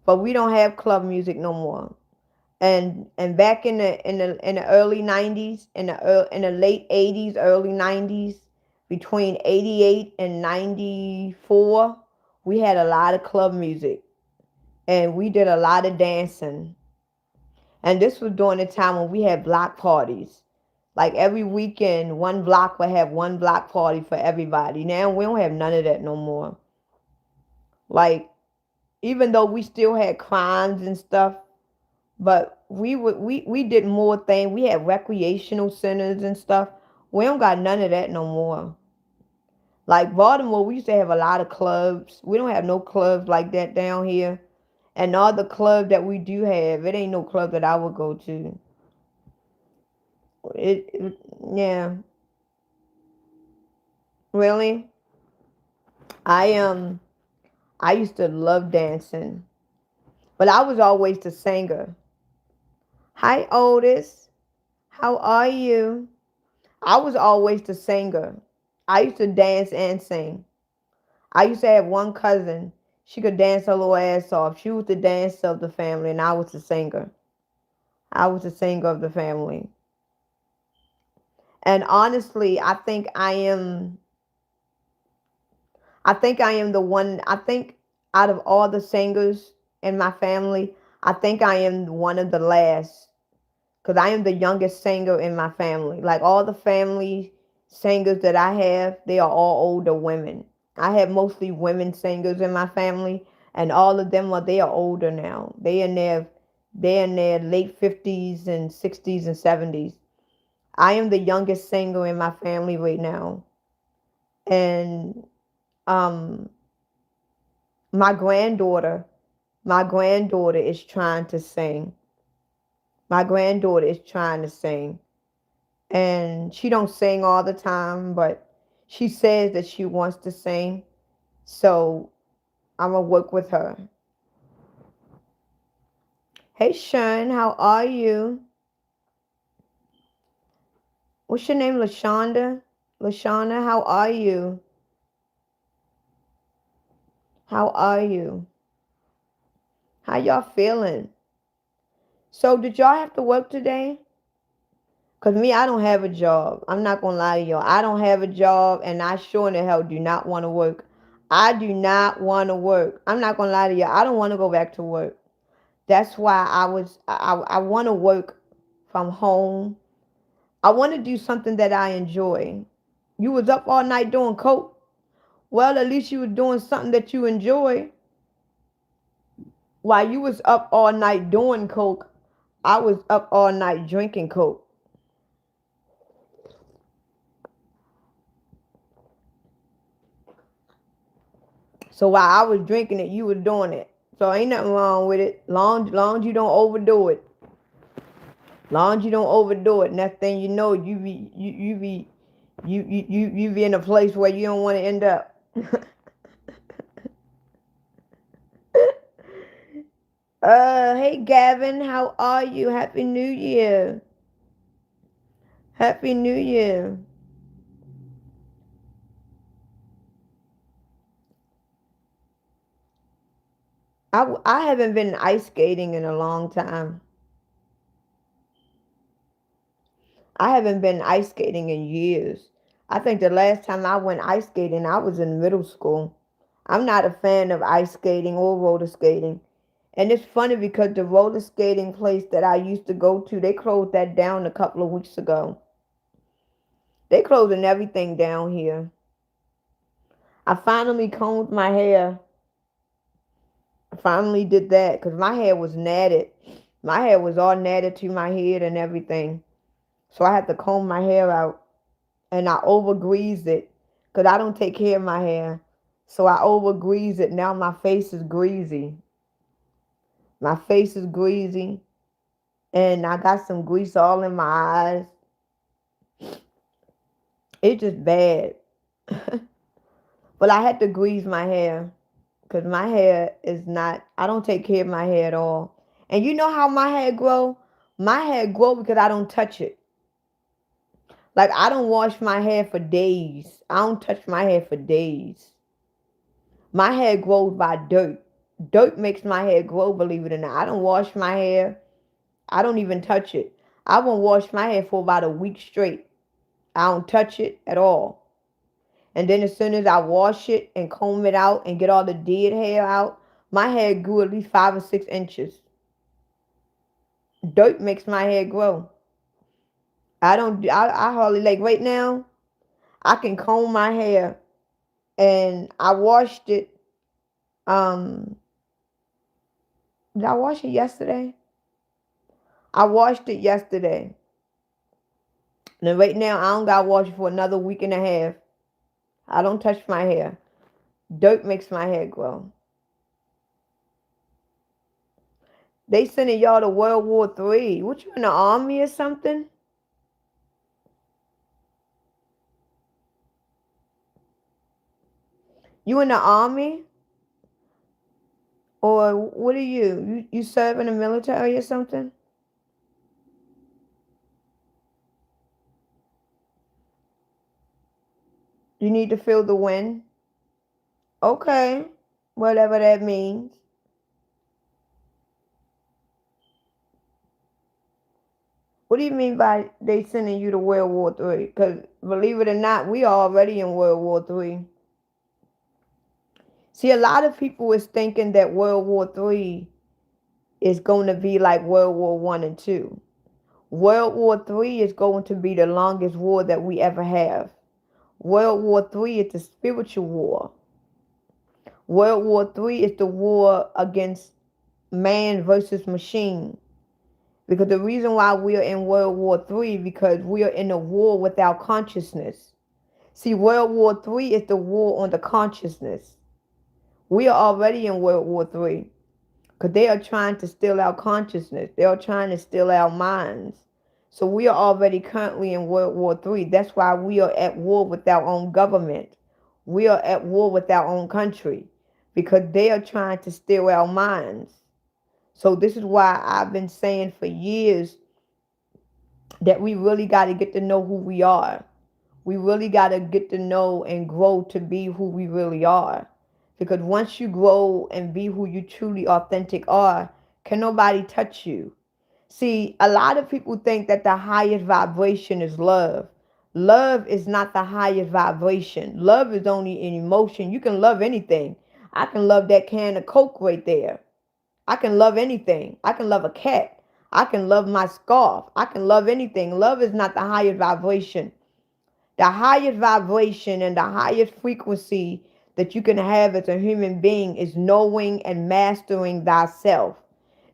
But we don't have club music no more. And back in the early 90s, in the late 80s, early 90s, between 88 and 94, we had a lot of club music, and we did a lot of dancing. And this was during the time when we had block parties. Like every weekend, one block would have one block party for everybody. Now we don't have none of that no more. Like, even though we still had crimes and stuff, but we did more things. We had recreational centers and stuff. We don't got none of that no more. Like Baltimore, we used to have a lot of clubs. We don't have no clubs like that down here. And all the clubs that we do have, it ain't no club that I would go to. Yeah, really. I I used to love dancing, but I was always the singer. Hi, Otis. How are you? I was always the singer. I used to dance and sing. I used to have one cousin. She could dance her little ass off. She was the dancer of the family, and I was the singer. I was the singer of the family. And honestly, I think I am the one. I think out of all the singers in my family, I think I am one of the last because I am the youngest singer in my family. Like all the family singers that I have, they are all older women. I have mostly women singers in my family, and all of them they are older now. They in their late 50s and 60s and 70s. I am the youngest singer in my family right now, and um, my granddaughter, my granddaughter is trying to sing. My granddaughter is trying to sing. And she don't sing all the time, but she says that she wants to sing. So I'm gonna work with her. Hey Sean, how are you? What's your name, Lashonda? Lashonda, how are you? How are you? How y'all feeling? So did y'all have to work today? Cause me, I don't have a job. I'm not gonna lie to y'all. I don't have a job, and I sure in the hell do not want to work. I do not want to work. I'm not gonna lie to y'all. I don't want to go back to work. That's why I want to work from home. I want to do something that I enjoy. You was up all night doing coke. Well, at least you was doing something that you enjoy. While you was up all night doing coke, I was up all night drinking coke. So while I was drinking it, you was doing it. So ain't nothing wrong with it. Long as you don't overdo it. Long as you don't overdo it. Next thing you know, you be in a place where you don't want to end up. Hey Gavin, how are you? Happy New Year. Happy New Year. I haven't been ice skating in a long time. I haven't been ice skating in years. I think the last time I went ice skating, I was in middle school. I'm not a fan of ice skating or roller skating. And it's funny because the roller skating place that I used to go to, they closed that down a couple of weeks ago. They closing everything down here. I finally combed my hair. I finally did that because my hair was natted. My hair was all natted to my head and everything. So I had to comb my hair out. And I over greased it because I don't take care of my hair. So I over greased it. Now my face is greasy. My face is greasy. And I got some grease all in my eyes. It's just bad. But I had to grease my hair because my hair is not, I don't take care of my hair at all. And you know how my hair grow? My hair grow because I don't touch it. Like I don't wash my hair for days. I don't touch my hair for days. My hair grows by dirt. Dirt makes my hair grow, believe it or not. I don't wash my hair. I don't even touch it. I won't wash my hair for about a week straight. I don't touch it at all. And then as soon as I wash it and comb it out and get all the dead hair out, my hair grew at least 5 or 6 inches. Dirt makes my hair grow. I hardly, like right now, I can comb my hair and I washed it. Did I wash it yesterday? I washed it yesterday. Now right now I don't gotta wash it for another week and a half. I don't touch my hair. Dirt makes my hair grow. They sending y'all to World War III. What, you in the army or something? You in the army? Or what are you? You serve in the military or something? You need to feel the wind? Okay. Whatever that means. What do you mean by they sending you to World War III? Because believe it or not, we are already in World War III. See, a lot of people is thinking that World War III is going to be like World War One and Two. World War III is going to be the longest war that we ever have. World War III is the spiritual war. World War III is the war against man versus machine. Because the reason why we are in World War III, because we are in a war without consciousness. See, World War III is the war on the consciousness. We are already in World War III because they are trying to steal our consciousness. They are trying to steal our minds. So we are already currently in World War III. That's why we are at war with our own government. We are at war with our own country because they are trying to steal our minds. So this is why I've been saying for years that we really got to get to know who we are. We really got to get to know and grow to be who we really are. Because once you grow and be who you truly authentic are, can nobody touch you. See, a lot of people think that the highest vibration is love. Love is not the highest vibration. Love is only an emotion. You can love anything. I can love that can of Coke right there. I can love anything. I can love a cat. I can love my scarf. I can love anything. Love is not the highest vibration. The highest vibration and the highest frequency that you can have as a human being is knowing and mastering thyself.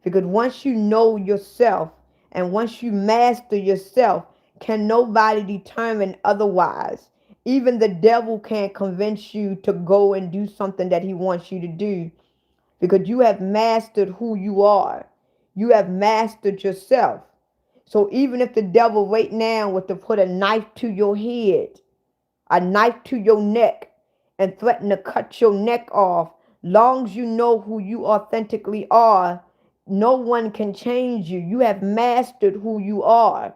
Because once you know yourself and once you master yourself, can nobody determine otherwise. Even the devil can't convince you to go and do something that he wants you to do because you have mastered who you are. You have mastered yourself. So even if the devil right now was to put a knife to your head, a knife to your neck, and threaten to cut your neck off, long as you know who you authentically are, no one can change you. You have mastered who you are.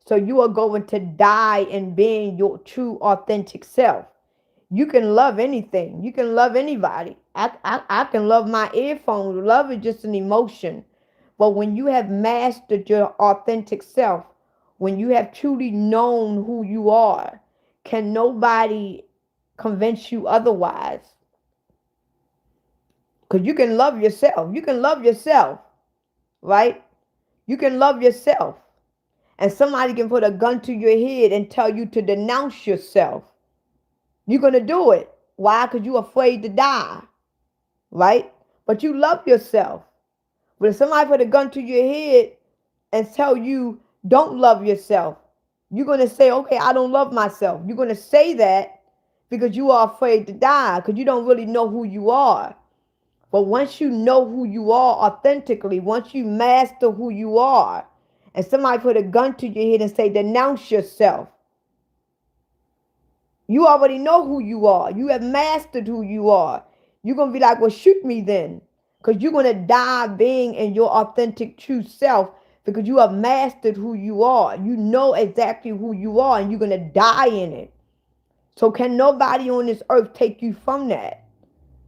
So you are going to die in being your true authentic self. You can love anything. You can love anybody. I can love my earphones. Love is just an emotion. But when you have mastered your authentic self, when you have truly known who you are, can nobody convince you otherwise. Because you can love yourself. You can love yourself, right? You can love yourself. And somebody can put a gun to your head and tell you to denounce yourself. You're going to do it. Why? Because you're afraid to die, right? But you love yourself. But if somebody put a gun to your head and tell you don't love yourself, you're going to say, okay, I don't love myself. You're going to say that because you are afraid to die, because you don't really know who you are. But once you know who you are authentically, once you master who you are, and somebody put a gun to your head and say, denounce yourself, you already know who you are. You have mastered who you are. You're going to be like, well, shoot me then. Because you're going to die being in your authentic true self, because you have mastered who you are. You know exactly who you are, and you're going to die in it. So can nobody on this earth take you from that?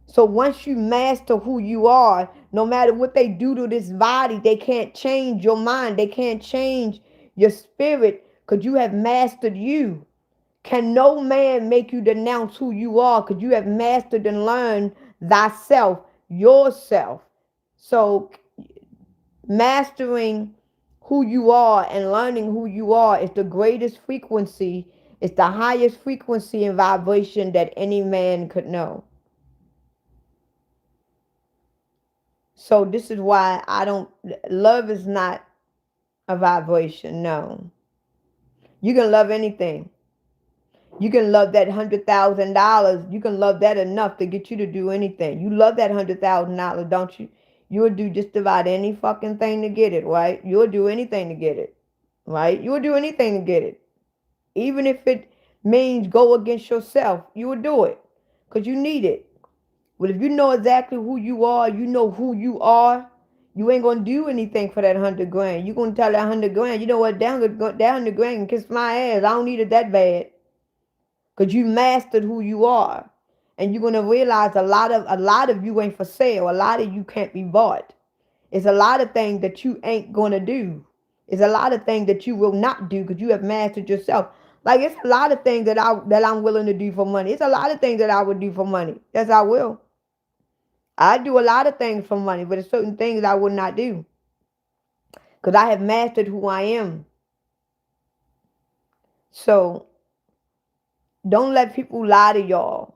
So once you master who you are, no matter what they do to this body, they can't change your mind. They can't change your spirit, because you have mastered you. Can no man make you denounce who you are, because you have mastered and learned thyself, yourself. So mastering who you are and learning who you are is the greatest frequency. It's the highest frequency and vibration that any man could know. So this is why love is not a vibration, no. You can love anything. You can love that $100,000. You can love that enough to get you to do anything. You love that $100,000, don't you? You'll do just about any fucking thing to get it, right? You'll do anything to get it, right? You'll do anything to get it. Even if it means go against yourself, you will do it because you need it. But if you know exactly who you are, you know who you are, you ain't going to do anything for that 100 grand. You're going to tell that 100 grand, you know what, that 100 grand can kiss my ass. I don't need it that bad. Because you mastered who you are. And you're going to realize a lot of you ain't for sale. A lot of you can't be bought. It's a lot of things that you ain't going to do. It's a lot of things that you will not do because you have mastered yourself. Like, it's a lot of things that I'm willing to do for money. It's a lot of things that I would do for money. Yes, I will. I do a lot of things for money, but there's certain things I would not do. Because I have mastered who I am. So, don't let people lie to y'all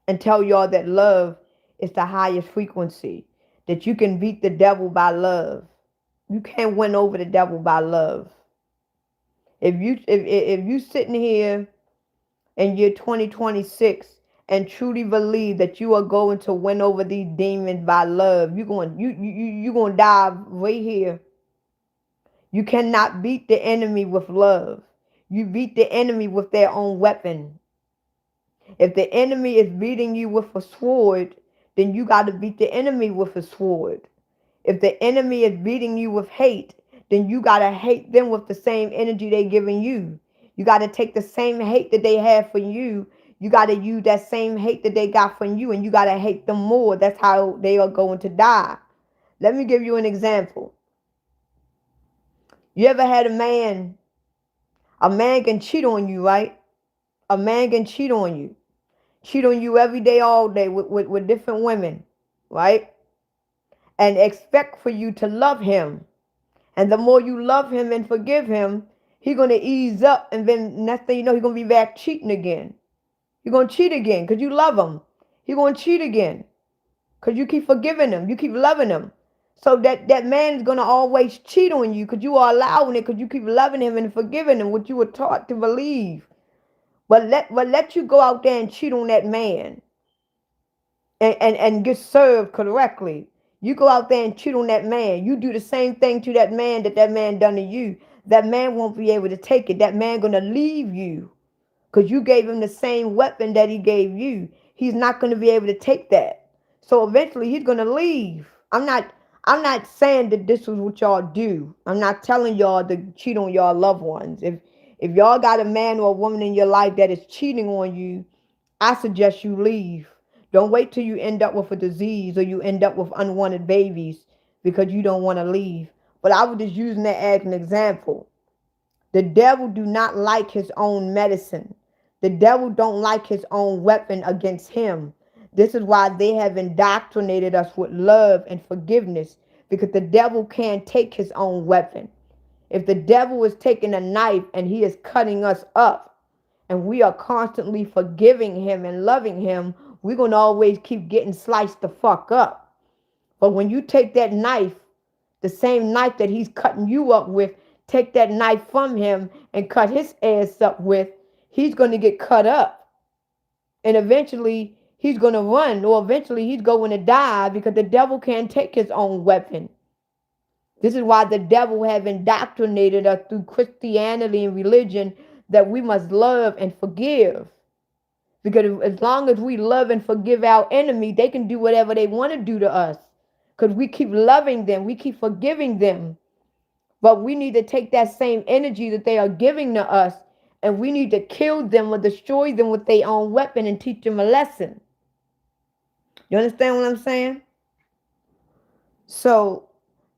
and tell y'all that love is the highest frequency. That you can beat the devil by love. You can't win over the devil by love. If you sitting here in year 2026 and truly believe that you are going to win over these demons by love, you're going to die right here. You cannot beat the enemy with love. You beat the enemy with their own weapon. If the enemy is beating you with a sword, then you got to beat the enemy with a sword. If the enemy is beating you with hate, then you got to hate them with the same energy they're giving you. You got to take the same hate that they have for you. You got to use that same hate that they got from you, and you got to hate them more. That's how they are going to die. Let me give you an example. You ever had a man can cheat on you, right? A man can cheat on you. Cheat on you every day, all day with different women, right? And expect for you to love him. And the more you love him and forgive him, he's going to ease up. And then next thing you know, he's going to be back cheating again. You're going to cheat again because you love him. He's going to cheat again because you keep forgiving him. You keep loving him. So that man is going to always cheat on you because you are allowing it, because you keep loving him and forgiving him, what you were taught to believe. But let you go out there and cheat on that man and get served correctly. You go out there and cheat on that man. You do the same thing to that man that man done to you. That man won't be able to take it. That man going to leave you because you gave him the same weapon that he gave you. He's not going to be able to take that. So eventually he's going to leave. I'm not saying that this is what y'all do. I'm not telling y'all to cheat on y'all loved ones. If y'all got a man or a woman in your life that is cheating on you, I suggest you leave. Don't wait till you end up with a disease or you end up with unwanted babies because you don't want to leave. But I was just using that as an example. The devil do not like his own medicine. The devil don't like his own weapon against him. This is why they have indoctrinated us with love and forgiveness, because the devil can't take his own weapon. If the devil is taking a knife and he is cutting us up, and we are constantly forgiving him and loving him, we're going to always keep getting sliced the fuck up. But when you take that knife, the same knife that he's cutting you up with, take that knife from him and cut his ass up with, he's going to get cut up. And eventually he's going to run, or eventually he's going to die, because the devil can't take his own weapon. This is why the devil have indoctrinated us through Christianity and religion that we must love and forgive. Because as long as we love and forgive our enemy, they can do whatever they want to do to us. Because we keep loving them, we keep forgiving them. But we need to take that same energy that they are giving to us, and we need to kill them or destroy them with their own weapon and teach them a lesson. You understand what I'm saying? So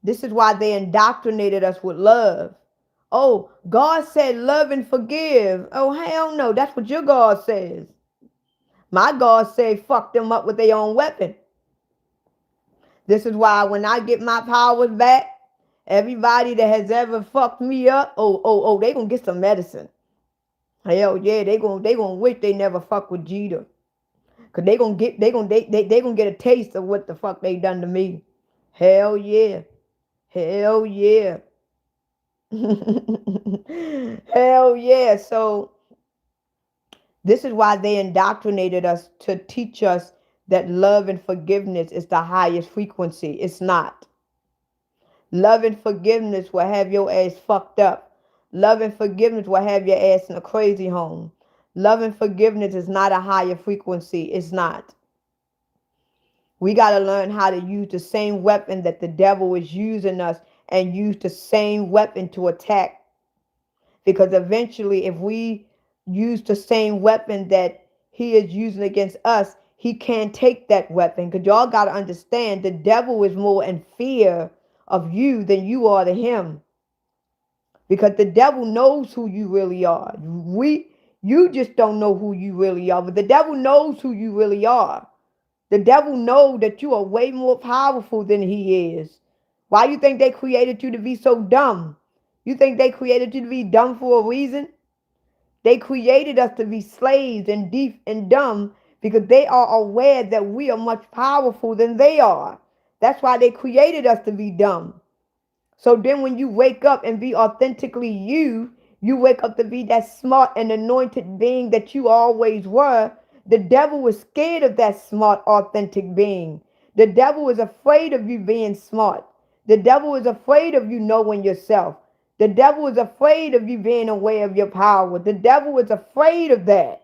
this is why they indoctrinated us with love. Oh, God said love and forgive. Oh, hell no. That's what your God says. My God said fuck them up with their own weapon. This is why when I get my powers back, everybody that has ever fucked me up, they gonna get some medicine. Hell yeah, they gonna wish they never fuck with Jeter. Cause they gonna get a taste of what the fuck they done to me. Hell yeah. Hell yeah. Hell yeah. So this is why they indoctrinated us to teach us that love and forgiveness is the highest frequency. It's not. Love and forgiveness will have your ass fucked up. Love and forgiveness will have your ass in a crazy home. Love and forgiveness is not a higher frequency. It's not. We got to learn how to use the same weapon that the devil is using us, and use the same weapon to attack. Because eventually, if we use the same weapon that he is using against us, he can't take that weapon. Because y'all got to understand, the devil is more in fear of you than you are to him. Because the devil knows who you really are. You just don't know who you really are, but the devil knows who you really are. The devil knows that you are way more powerful than he is. Why you think they created you to be so dumb? You think they created you to be dumb for a reason? They created us to be slaves and deaf and dumb because they are aware that we are much powerful than they are. That's why they created us to be dumb. So then when you wake up and be authentically you, you wake up to be that smart and anointed being that you always were. The devil is scared of that smart, authentic being. The devil is afraid of you being smart. The devil is afraid of you knowing yourself. The devil is afraid of you being aware of your power. The devil is afraid of that.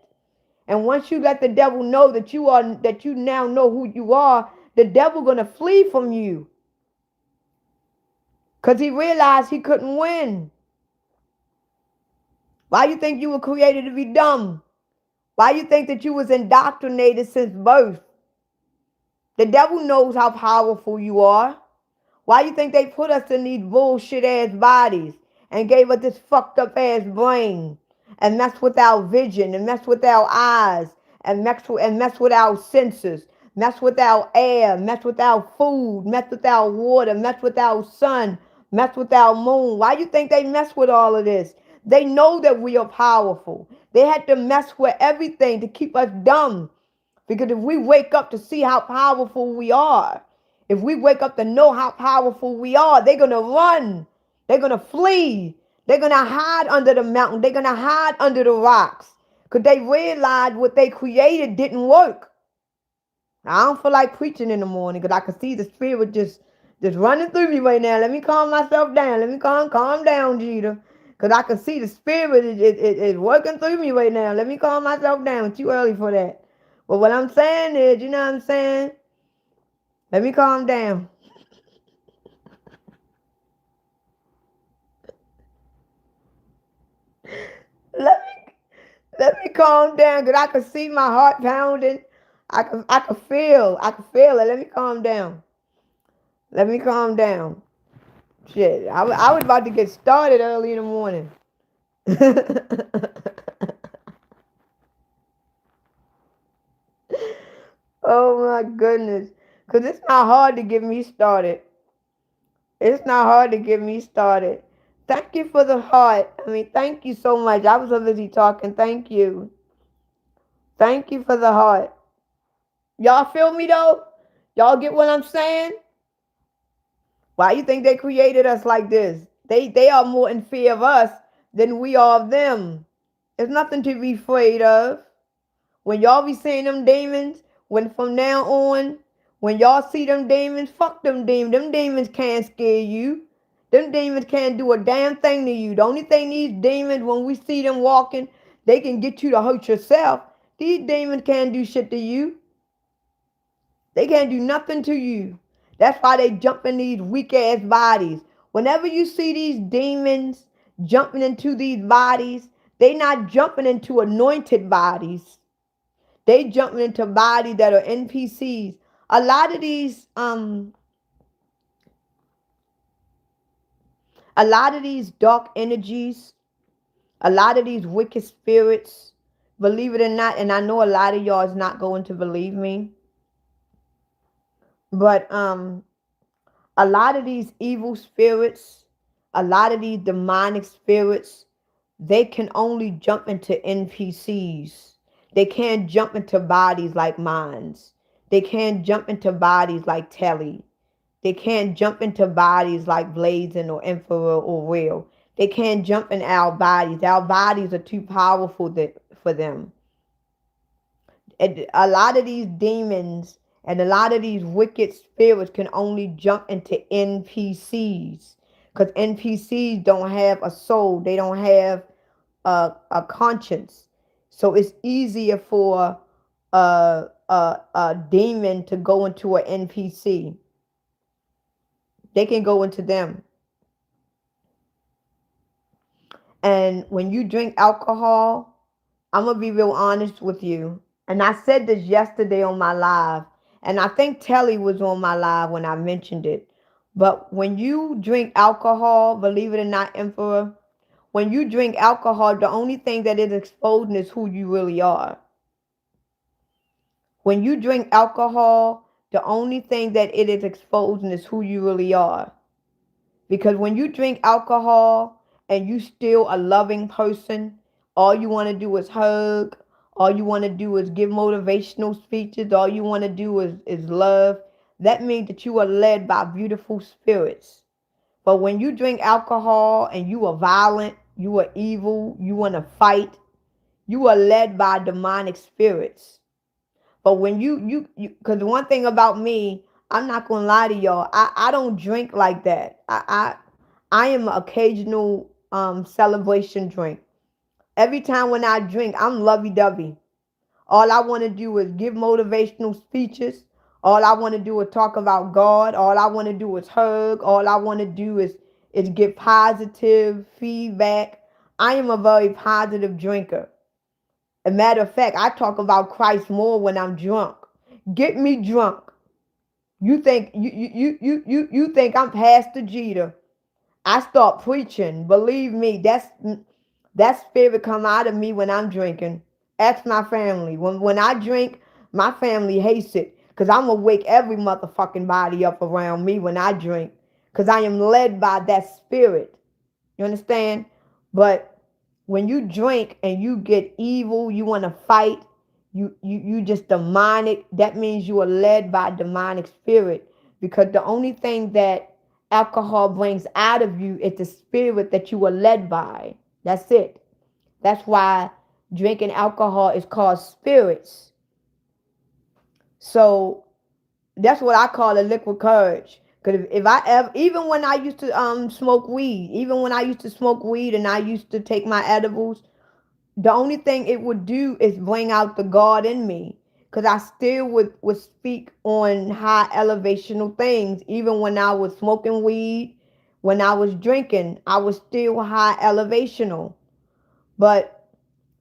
And once you let the devil know that you now know who you are, the devil gonna flee from you. Because he realized he couldn't win. Why you think you were created to be dumb? Why you think that you was indoctrinated since birth? The devil knows how powerful you are. Why you think they put us in these bullshit ass bodies and gave us this fucked up ass brain and messed with our vision and messed with our eyes and messed with our senses, messed with our air, messed with our food, messed with our water, messed with our sun, messed with our moon? Why you think they mess with all of this? They know that we are powerful. They had to mess with everything to keep us dumb. Because if we wake up to see how powerful we are, if we wake up to know how powerful we are, they're going to run. They're going to flee. They're going to hide under the mountain. They're going to hide under the rocks. Because they realized what they created didn't work. Now, I don't feel like preaching in the morning because I can see the spirit just running through me right now. Let me calm myself down. Let me calm down, Jeter. Because I can see the spirit is working through me right now. Let me calm myself down. It's too early for that. But what I'm saying is, you know what I'm saying? Let me calm down. Let me calm down because I can see my heart pounding. I can feel it. Let me calm down. Let me calm down. Shit, I was about to get started early in the morning. Oh my goodness. Because it's not hard to get me started. It's not hard to get me started. Thank you for the heart. I mean, thank you so much. I was so busy talking. Thank you. Thank you for the heart. Y'all feel me though? Y'all get what I'm saying? Why you think they created us like this? They are more in fear of us than we are of them. There's nothing to be afraid of. When y'all be seeing them demons, when from now on, when y'all see them demons, fuck them demons. Them demons can't scare you. Them demons can't do a damn thing to you. The only thing these demons, when we see them walking, they can get you to hurt yourself. These demons can't do shit to you. They can't do nothing to you. That's why they jump in these weak ass bodies. Whenever you see these demons jumping into these bodies, they not jumping into anointed bodies. They jumping into bodies that are NPCs. A lot of these dark energies, a lot of these wicked spirits, believe it or not, and I know a lot of y'all is not going to believe me, but a lot of these evil spirits, a lot of these demonic spirits, they can only jump into NPCs. They can't jump into bodies like mines. They can't jump into bodies like Telly. They can't jump into bodies like Blazing or Emperor or Real. They can't jump in our bodies. Our bodies are too powerful for them. And a lot of these demons and a lot of these wicked spirits can only jump into NPCs. Because NPCs don't have a soul. They don't have a conscience. So it's easier for a demon to go into an NPC. They can go into them. And when you drink alcohol, I'm going to be real honest with you. And I said this yesterday on my live. And I think Telly was on my live when I mentioned it. But when you drink alcohol, believe it or not, Emperor, when you drink alcohol, the only thing that is exposing is who you really are. When you drink alcohol, the only thing that it is exposing is who you really are. Because when you drink alcohol and you still a loving person, all you want to do is hug, all you want to do is give motivational speeches, all you want to do is love, that means that you are led by beautiful spirits. But when you drink alcohol and you are violent, you are evil, you want to fight, you are led by demonic spirits. But when because one thing about me, I'm not gonna lie to y'all, I don't drink like that. I am an occasional celebration drink. Every time when I drink, I'm lovey-dovey. All I want to do is give motivational speeches. All I want to do is talk about God. All I want to do is hug. All I want to do is give positive feedback. I am a very positive drinker. As a matter of fact, I talk about Christ more when I'm drunk. Get me drunk. You think you think I'm Pastor Jeter. I start preaching. Believe me, that spirit come out of me when I'm drinking. Ask my family. When I drink, my family hates it. Because I'm going to wake every motherfucking body up around me when I drink. Because I am led by that spirit. You understand? But when you drink and you get evil, you want to fight, you just demonic, that means you are led by demonic spirit. Because the only thing that alcohol brings out of you is the spirit that you were led by. That's it. That's why drinking alcohol is called spirits. So that's what I call a liquid courage. Because if I ever, even when I used to smoke weed, and I used to take my edibles, the only thing it would do is bring out the God in me. Because I still would speak on high elevational things. Even when I was smoking weed, when I was drinking, I was still high elevational. But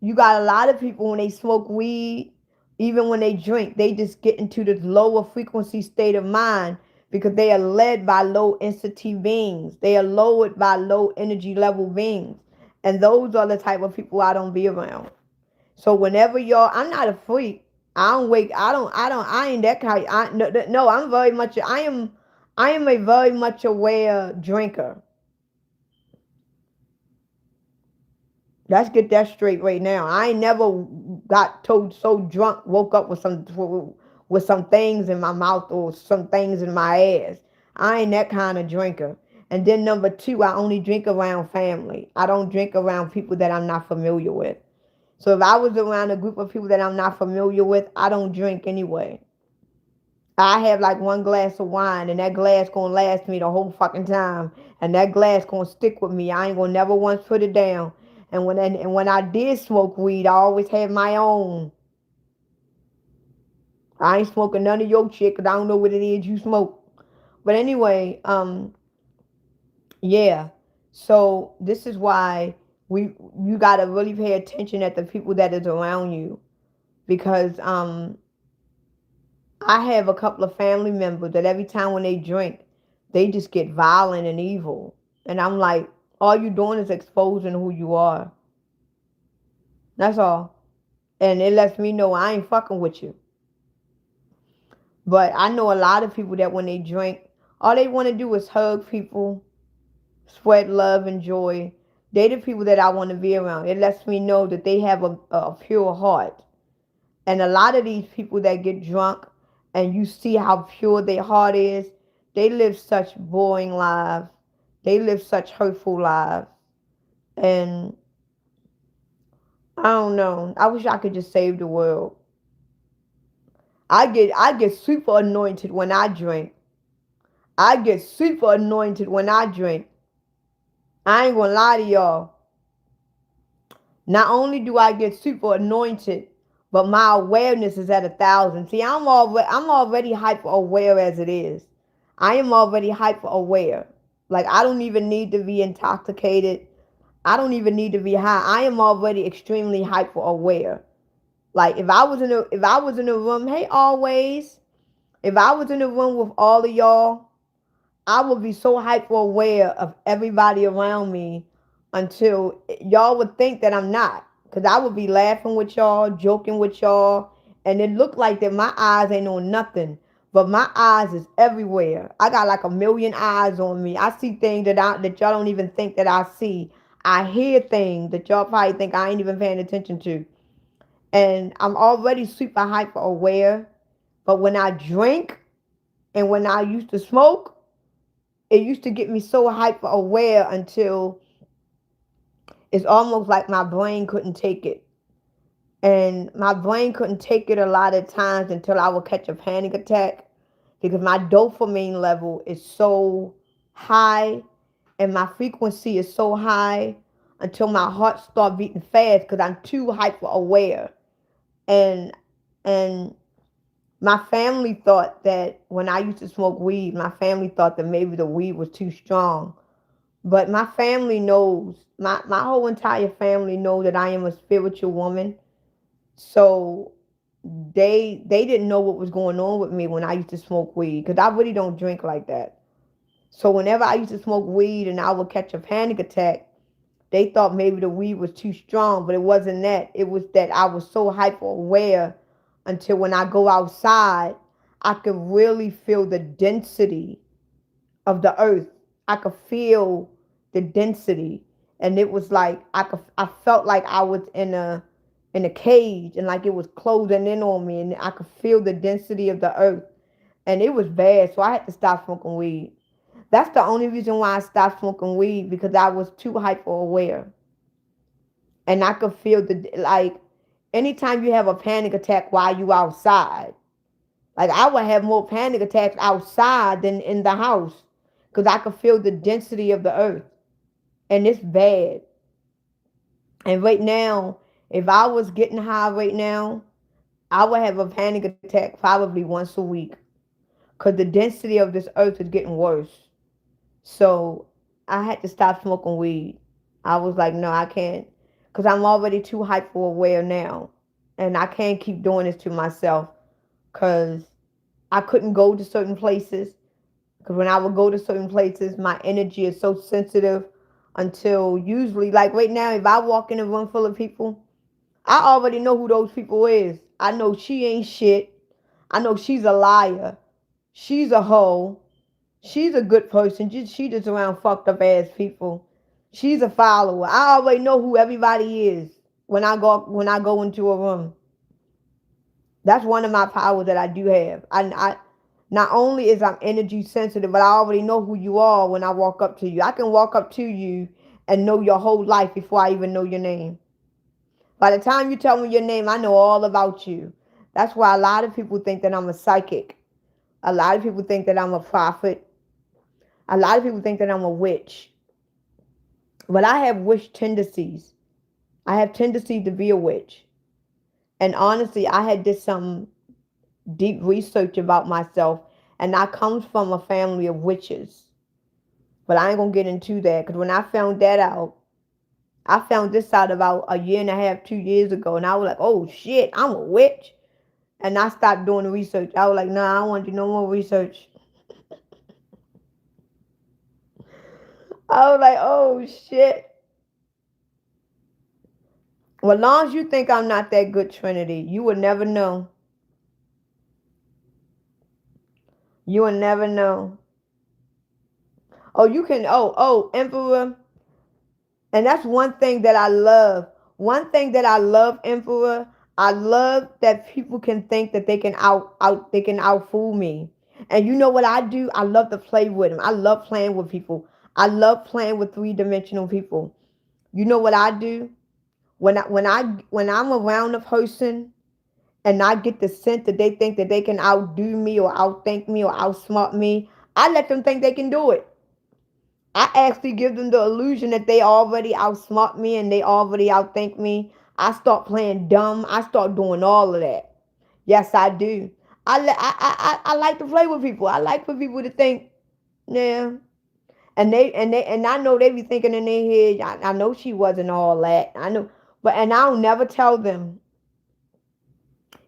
you got a lot of people when they smoke weed Even when they drink, they just get into this lower frequency state of mind because they are led by low intensity beings. They are lowered by low energy level beings. And those are the type of people I don't be around. So whenever y'all, I'm not a freak. I don't wake. I ain't that kind. No. I'm very much. I am a very much aware drinker. Let's get that straight right now. I ain't never got told so drunk, woke up with some things in my mouth or some things in my ass. I ain't that kind of drinker. And then number two, I only drink around family. I don't drink around people that I'm not familiar with. So if I was around a group of people that I'm not familiar with, I don't drink anyway. I have like one glass of wine, and that glass gonna last me the whole fucking time, and that glass gonna stick with me. I ain't gonna never once put it down. And when I did smoke weed, I always had my own. I ain't smoking none of your shit because I don't know what it is you smoke. But anyway, yeah. So this is why you gotta really pay attention at the people that is around you, because I have a couple of family members that every time when they drink, they just get violent and evil. And I'm like, all you doing is exposing who you are. That's all. And it lets me know I ain't fucking with you. But I know a lot of people that when they drink, all they want to do is hug people, spread love and joy. They the people that I want to be around. It lets me know that they have a pure heart. And a lot of these people that get drunk and you see how pure their heart is, they live such boring lives. They live such hurtful lives. And I don't know. I wish I could just save the world. I get super anointed when I drink. I get super anointed when I drink. I ain't gonna lie to y'all. Not only do I get super anointed, but my awareness is at 1,000. See, I'm already hyper aware as it is. I am already hyper aware. Like I don't even need to be intoxicated. I don't even need to be high. I am already extremely hyper aware. Like if I was in a room, hey always, if I was in a room with all of y'all, I would be so hyper aware of everybody around me until y'all would think that I'm not. Because I would be laughing with y'all, joking with y'all, and it looked like that my eyes ain't on nothing. But my eyes is everywhere. I got like a million eyes on me. I see things that y'all don't even think that I see. I hear things that y'all probably think I ain't even paying attention to. And I'm already super hyper aware. But when I drink and when I used to smoke, it used to get me so hyper aware until it's almost like my brain couldn't take it. And my brain couldn't take it a lot of times until I would catch a panic attack because my dopamine level is so high and my frequency is so high until my heart starts beating fast because I'm too hyper aware. And and my family thought that when I used to smoke weed, my family thought that maybe the weed was too strong. But my family knows, my whole entire family knows that I am a spiritual woman. So they didn't know what was going on with me when I used to smoke weed because I really don't drink like that. So whenever I used to smoke weed and I would catch a panic attack, they thought maybe the weed was too strong, but it wasn't that. It was that I was so hyper aware until when I go outside, I could really feel the density of the earth. I could feel the density, and it was like I felt like I was in a cage, and like it was closing in on me, and I could feel the density of the earth, and it was bad. So I had to stop smoking weed. That's the only reason why I stopped smoking weed because I was too hyper aware, and I could feel the like. Anytime you have a panic attack while you outside, like I would have more panic attacks outside than in the house because I could feel the density of the earth. And it's bad. And right now, if I was getting high right now, I would have a panic attack probably once a week because the density of this earth is getting worse. So I had to stop smoking weed. I was like, no, I can't because I'm already too hyper aware now. And I can't keep doing this to myself because I couldn't go to certain places. Because when I would go to certain places, my energy is so sensitive until usually, like right now, if I walk in a room full of people, I already know who those people is. I know she ain't shit. I know she's a liar. She's a hoe. She's a good person. She just around fucked up ass people. She's a follower. I already know who everybody is when I go into a room. That's one of my powers that I do have. I not only is I'm energy sensitive, but I already know who you are when I walk up to you. I can walk up to you and know your whole life before I even know your name. By the time you tell me your name, I know all about you. That's why a lot of people think that I'm a psychic. A lot of people think that I'm a prophet. A lot of people think that I'm a witch. But I have witch tendencies. I have tendencies to be a witch. And honestly, I had did some deep research about myself, and I come from a family of witches. But I ain't gonna get into that because when I found that out, I found this out about a year and a half, 2 years ago, and I was like, "Oh shit, I'm a witch." And I stopped doing the research. I was like, "Nah, I don't want to do no more research." I was like, "Oh shit." Well, as long as you think I'm not that good, Trinity, you will never know. You will never know. Oh, you can. Oh, Emperor. And that's one thing that I love. One thing that I love, Emperor, I love that people can think that they can they can outfool me. And you know what I do? I love to play with them. I love playing with people. I love playing with three-dimensional people. You know what I do? When I'm around a person and I get the sense that they think that they can outdo me or outthink me or outsmart me, I let them think they can do it. I actually give them the illusion that they already outsmart me and they already outthink me. I start playing dumb. I start doing all of that. Yes, I do. I like to play with people. I like for people to think, yeah. And I know they be thinking in their head, I know she wasn't all that. I know, but and I'll never tell them.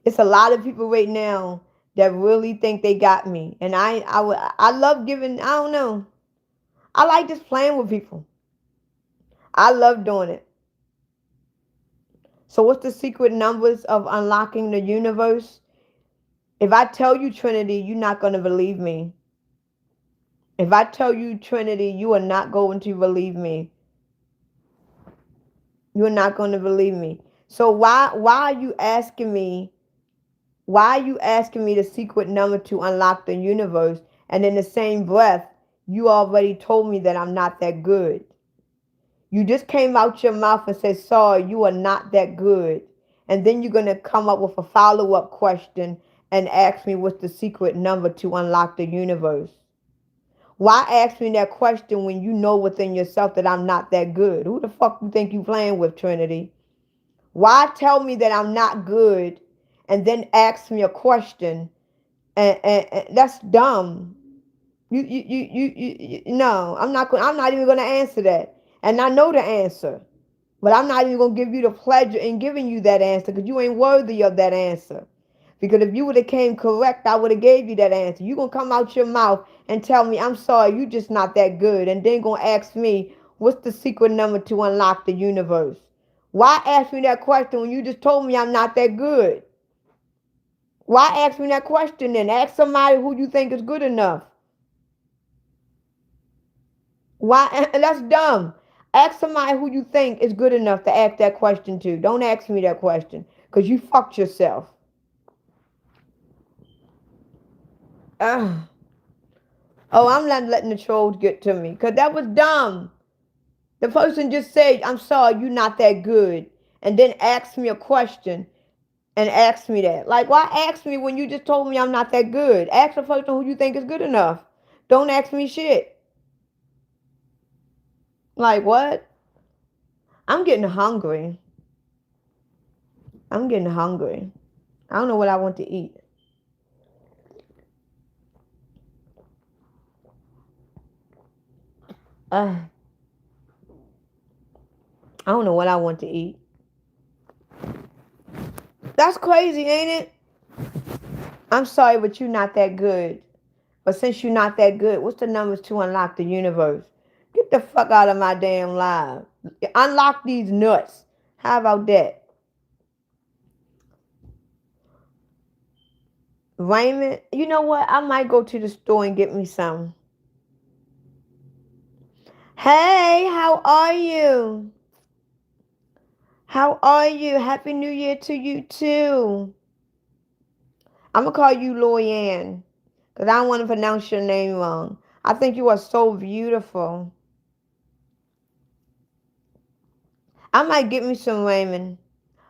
It's a lot of people right now that really think they got me, and I love giving. I don't know. I like just playing with people. I love doing it. So what's the secret numbers of unlocking the universe? If I tell you Trinity, you're not going to believe me. If I tell you Trinity, you are not going to believe me. You're not going to believe me. So why are you asking me? Why are you asking me the secret number to unlock the universe? And in the same breath, you already told me that I'm not that good. You just came out your mouth and said, sorry, you are not that good. And then you're going to come up with a follow-up question and ask me what's the secret number to unlock the universe. Why ask me that question when you know within yourself that I'm not that good? Who the fuck you think you playing with, Trinity? Why tell me that I'm not good and then ask me a question? And that's dumb. No, I'm not even going to answer that. And I know the answer. But I'm not even going to give you the pleasure in giving you that answer because you ain't worthy of that answer. Because if you would have came correct, I would have gave you that answer. You going to come out your mouth and tell me, I'm sorry, you just not that good. And then going to ask me, what's the secret number to unlock the universe? Why ask me that question when you just told me I'm not that good? Why ask me that question then? Ask somebody who you think is good enough. Why? That's dumb. Ask somebody who you think is good enough to ask that question to. Don't ask me that question because you fucked yourself. Ugh. Oh, I'm not letting the trolls get to me because that was dumb. The person just said, I'm sorry, you're not that good. And then asked me a question and asked me that. Like, why ask me when you just told me I'm not that good? Ask the person who you think is good enough. Don't ask me shit. Like, what? I'm getting hungry. I'm getting hungry. I don't know what I want to eat. I don't know what I want to eat. That's crazy, ain't it? I'm sorry, but you're not that good. But since you're not that good, what's the numbers to unlock the universe? Get the fuck out of my damn life. Unlock these nuts. How about that? Raymond, you know what? I might go to the store and get me some. Hey, how are you? How are you? Happy New Year to you too. I'm gonna call you Loyanne, because I don't want to pronounce your name wrong. I think you are so beautiful. I might get me some ramen.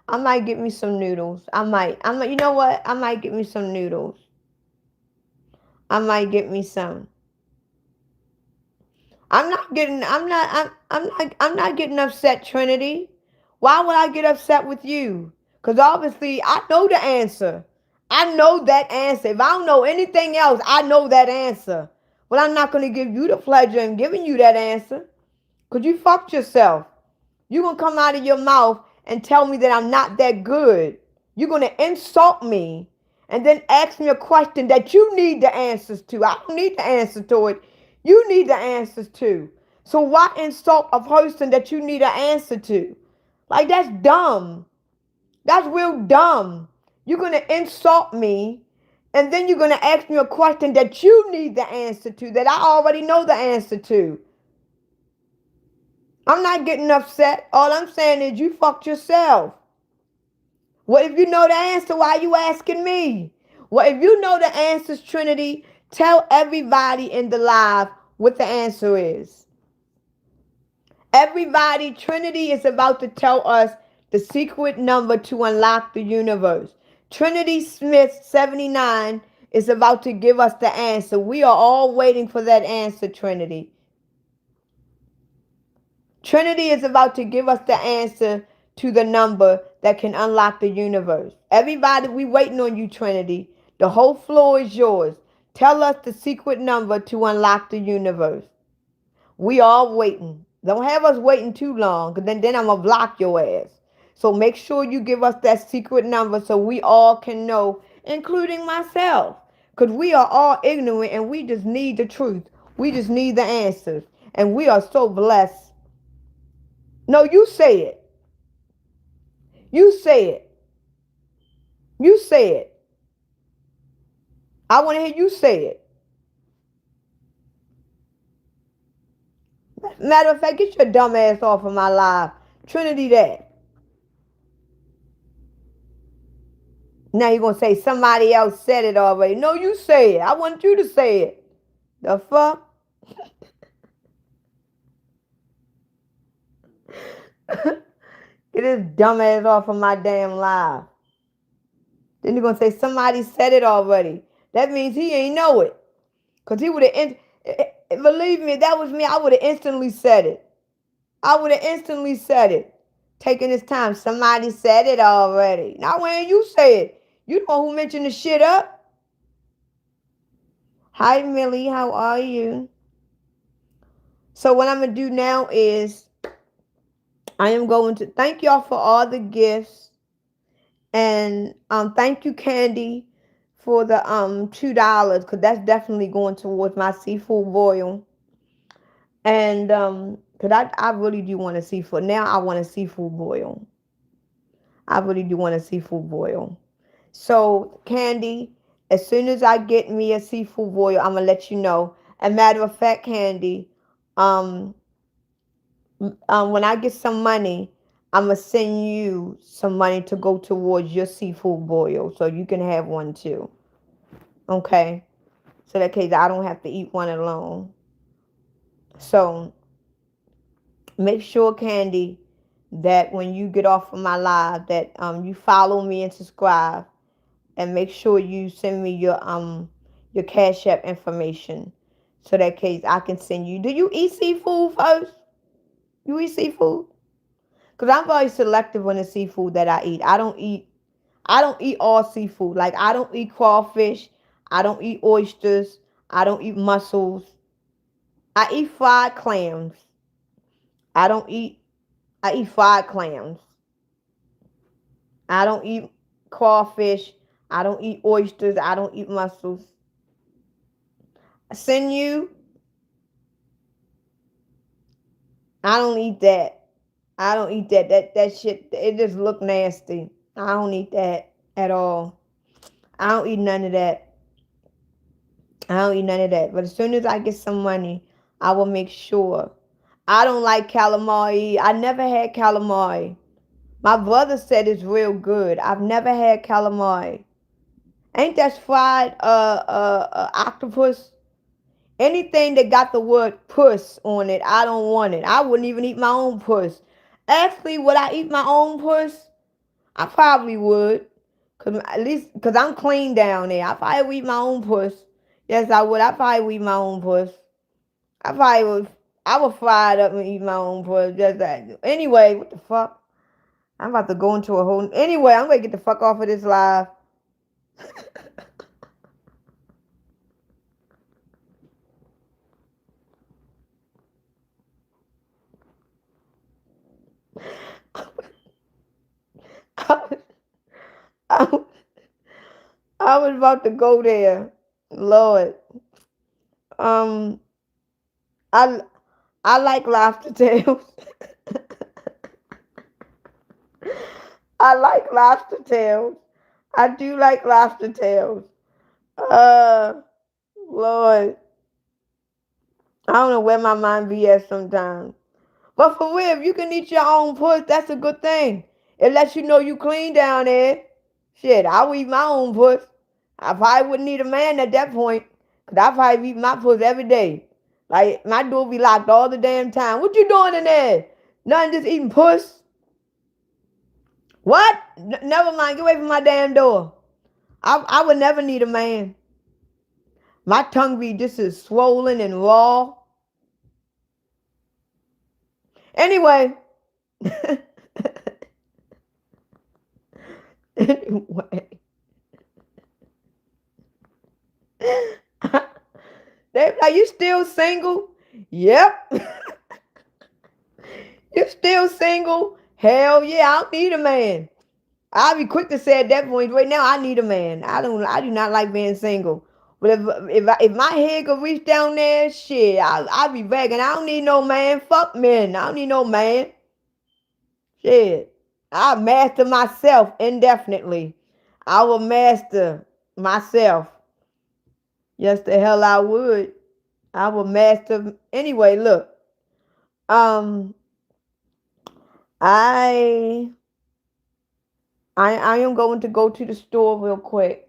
I might get me some noodles. You know what? I might get me some noodles. I might get me some. I'm not getting upset, Trinity. Why would I get upset with you? Because obviously I know the answer. I know that answer. If I don't know anything else, I know that answer. But I'm not going to give you the pleasure in giving you that answer. Because you fucked yourself. You're going to come out of your mouth and tell me that I'm not that good. You're going to insult me and then ask me a question that you need the answers to. I don't need the answer to it. You need the answers to. So why insult a person that you need an answer to? Like, that's dumb. That's real dumb. You're going to insult me and then you're going to ask me a question that you need the answer to, that I already know the answer to. I'm not getting upset. All I'm saying is you fucked yourself. What if you know the answer? Why are you asking me? Well, if you know the answers, Trinity, tell everybody in the live what the answer is. Everybody, Trinity is about to tell us the secret number to unlock the universe. Trinity Smith, 79, is about to give us the answer. We are all waiting for that answer, Trinity. Trinity is about to give us the answer to the number that can unlock the universe. Everybody, we waiting on you, Trinity. The whole floor is yours. Tell us the secret number to unlock the universe. We all waiting. Don't have us waiting too long, because then I'm going to block your ass. So make sure you give us that secret number so we all can know, including myself. Because we are all ignorant and we just need the truth. We just need the answers. And we are so blessed. No, you say it. You say it. You say it. I want to hear you say it. Matter of fact, get your dumb ass off of my live. Trinity that. Now you're going to say somebody else said it already. No, you say it. I want you to say it. The fuck? Get this dumb ass off of my damn live. Then you're going to say somebody said it already. That means he ain't know it. Because he would have, believe me, if that was me, I would have instantly said it. I would have instantly said it. Taking this time. Somebody said it already. Now when you say it, you know who mentioned the shit up. Hi, Millie. How are you? So what I'm going to do now is I am going to thank y'all for all the gifts. And thank you, Candy, for the $2, because that's definitely going towards my seafood boil. And because I really do want a seafood. Now I want a seafood boil. I really do want a seafood boil. So, Candy, as soon as I get me a seafood boil, I'm gonna let you know. And matter of fact, Candy, um, when I get some money, I'm gonna send you some money to go towards your seafood boil, so you can have one too. Okay, so that case I don't have to eat one alone. So make sure, Candy, that when you get off of my live, that you follow me and subscribe, and make sure you send me your Cash App information, so that case I can send you. Do you eat seafood first? You eat seafood? Cause I'm very selective on the seafood that I eat. I don't eat all seafood. Like I don't eat crawfish. I don't eat oysters. I don't eat mussels. I eat fried clams. I eat fried clams. I don't eat crawfish. I don't eat oysters. I don't eat mussels. Sinew, I don't eat that. I don't eat that. That shit, it just look nasty. I don't eat that at all. I don't eat none of that. I don't eat none of that. But as soon as I get some money, I will make sure. I don't like calamari. I never had calamari. My brother said it's real good. I've never had calamari. Ain't that fried octopus? Anything that got the word puss on it, I don't want it. I wouldn't even eat my own puss. Actually, would I eat my own puss? I probably would. Cause at least, cause I'm clean down there. I probably would eat my own puss. Yes, I would. I probably would eat my own puss. I probably would. I would fry it up and eat my own puss. Just that. Anyway, what the fuck? I'm about to go into a whole. Anyway, I'm gonna get the fuck off of this live. I, I was about to go there. Lord. Um, I I like lobster tails. I like lobster tails. I do like lobster tails. Uh, Lord, I don't know where my mind be at sometimes. But for real, if you can eat your own puss, that's a good thing. It lets you know you clean down there. Shit, I would eat my own puss. I probably wouldn't need a man at that point. Cause I probably eat my puss every day. Like my door be locked all the damn time. What you doing in there? Nothing, just eating puss. What? Never mind. Get away from my damn door. I would never need a man. My tongue be just as swollen and raw. Anyway. Anyway. They like, you still single? Yep. You still single? Hell yeah, I don't need a man. I'll be quick to say at that point, right now, I need a man. I do not like being single. But if my head could reach down there, shit, I'll be begging. I don't need no man. Fuck men. I don't need no man. Shit. I'll master myself indefinitely. I will master myself. Yes, the hell I would. I will master. Anyway, look. Um, I I am going to go to the store real quick,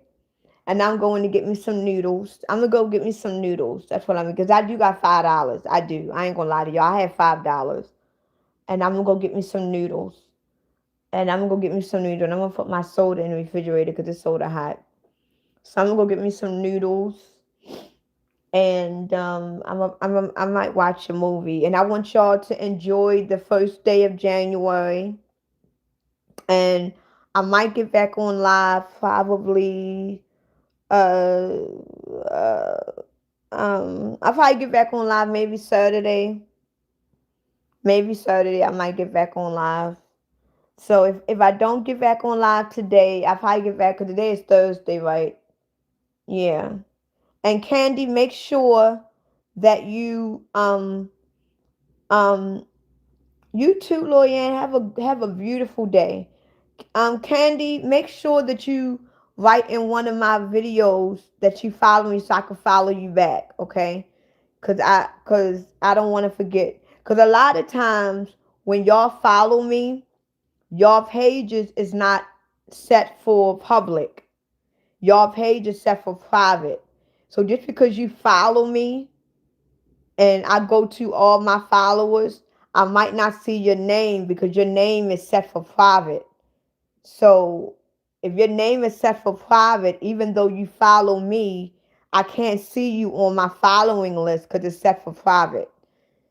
and I'm going to get me some noodles. I'm gonna go get me some noodles. That's what I'm because I do got $5. I do. I ain't gonna lie to y'all. I have $5, and I'm gonna go get me some noodles. And I'm gonna go get me some noodles. And I'm gonna put my soda in the refrigerator because it's soda hot. So I'm gonna go get me some noodles, and I might watch a movie. And I want y'all to enjoy the first day of January. And I might get back on live probably. Uh, uh, I'll probably get back on live maybe Saturday. Maybe Saturday I might get back on live. So if I don't get back on live today, I'll probably get back because today is Thursday, right? Yeah. And Candy, make sure that um you too, Loyan, have a beautiful day. Candy, make sure that you write in one of my videos that you follow me so I can follow you back, okay? Cause I don't want to forget. Cause a lot of times when y'all follow me, your pages is not set for public. Your page is set for private. So just because you follow me and I go to all my followers, I might not see your name because your name is set for private. So if your name is set for private, even though you follow me, I can't see you on my following list because it's set for private.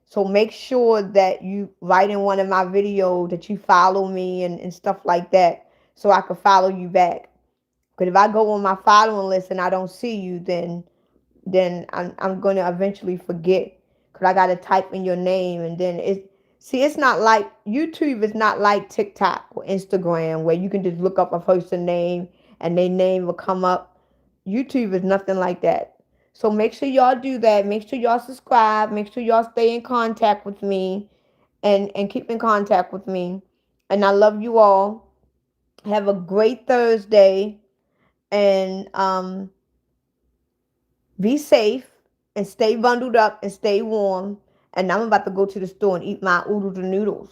So make sure that you write in one of my videos that you follow me and stuff like that so I can follow you back. Because if I go on my following list and I don't see you, then I'm going to eventually forget because I got to type in your name. And then See, it's not like YouTube is not like TikTok or Instagram where you can just look up a person name and their name will come up. YouTube is nothing like that. So make sure y'all do that. Make sure y'all subscribe. Make sure y'all stay in contact with me and keep in contact with me. And I love you all. Have a great Thursday and be safe and stay bundled up and stay warm. And I'm about to go to the store and eat my oodles and noodles.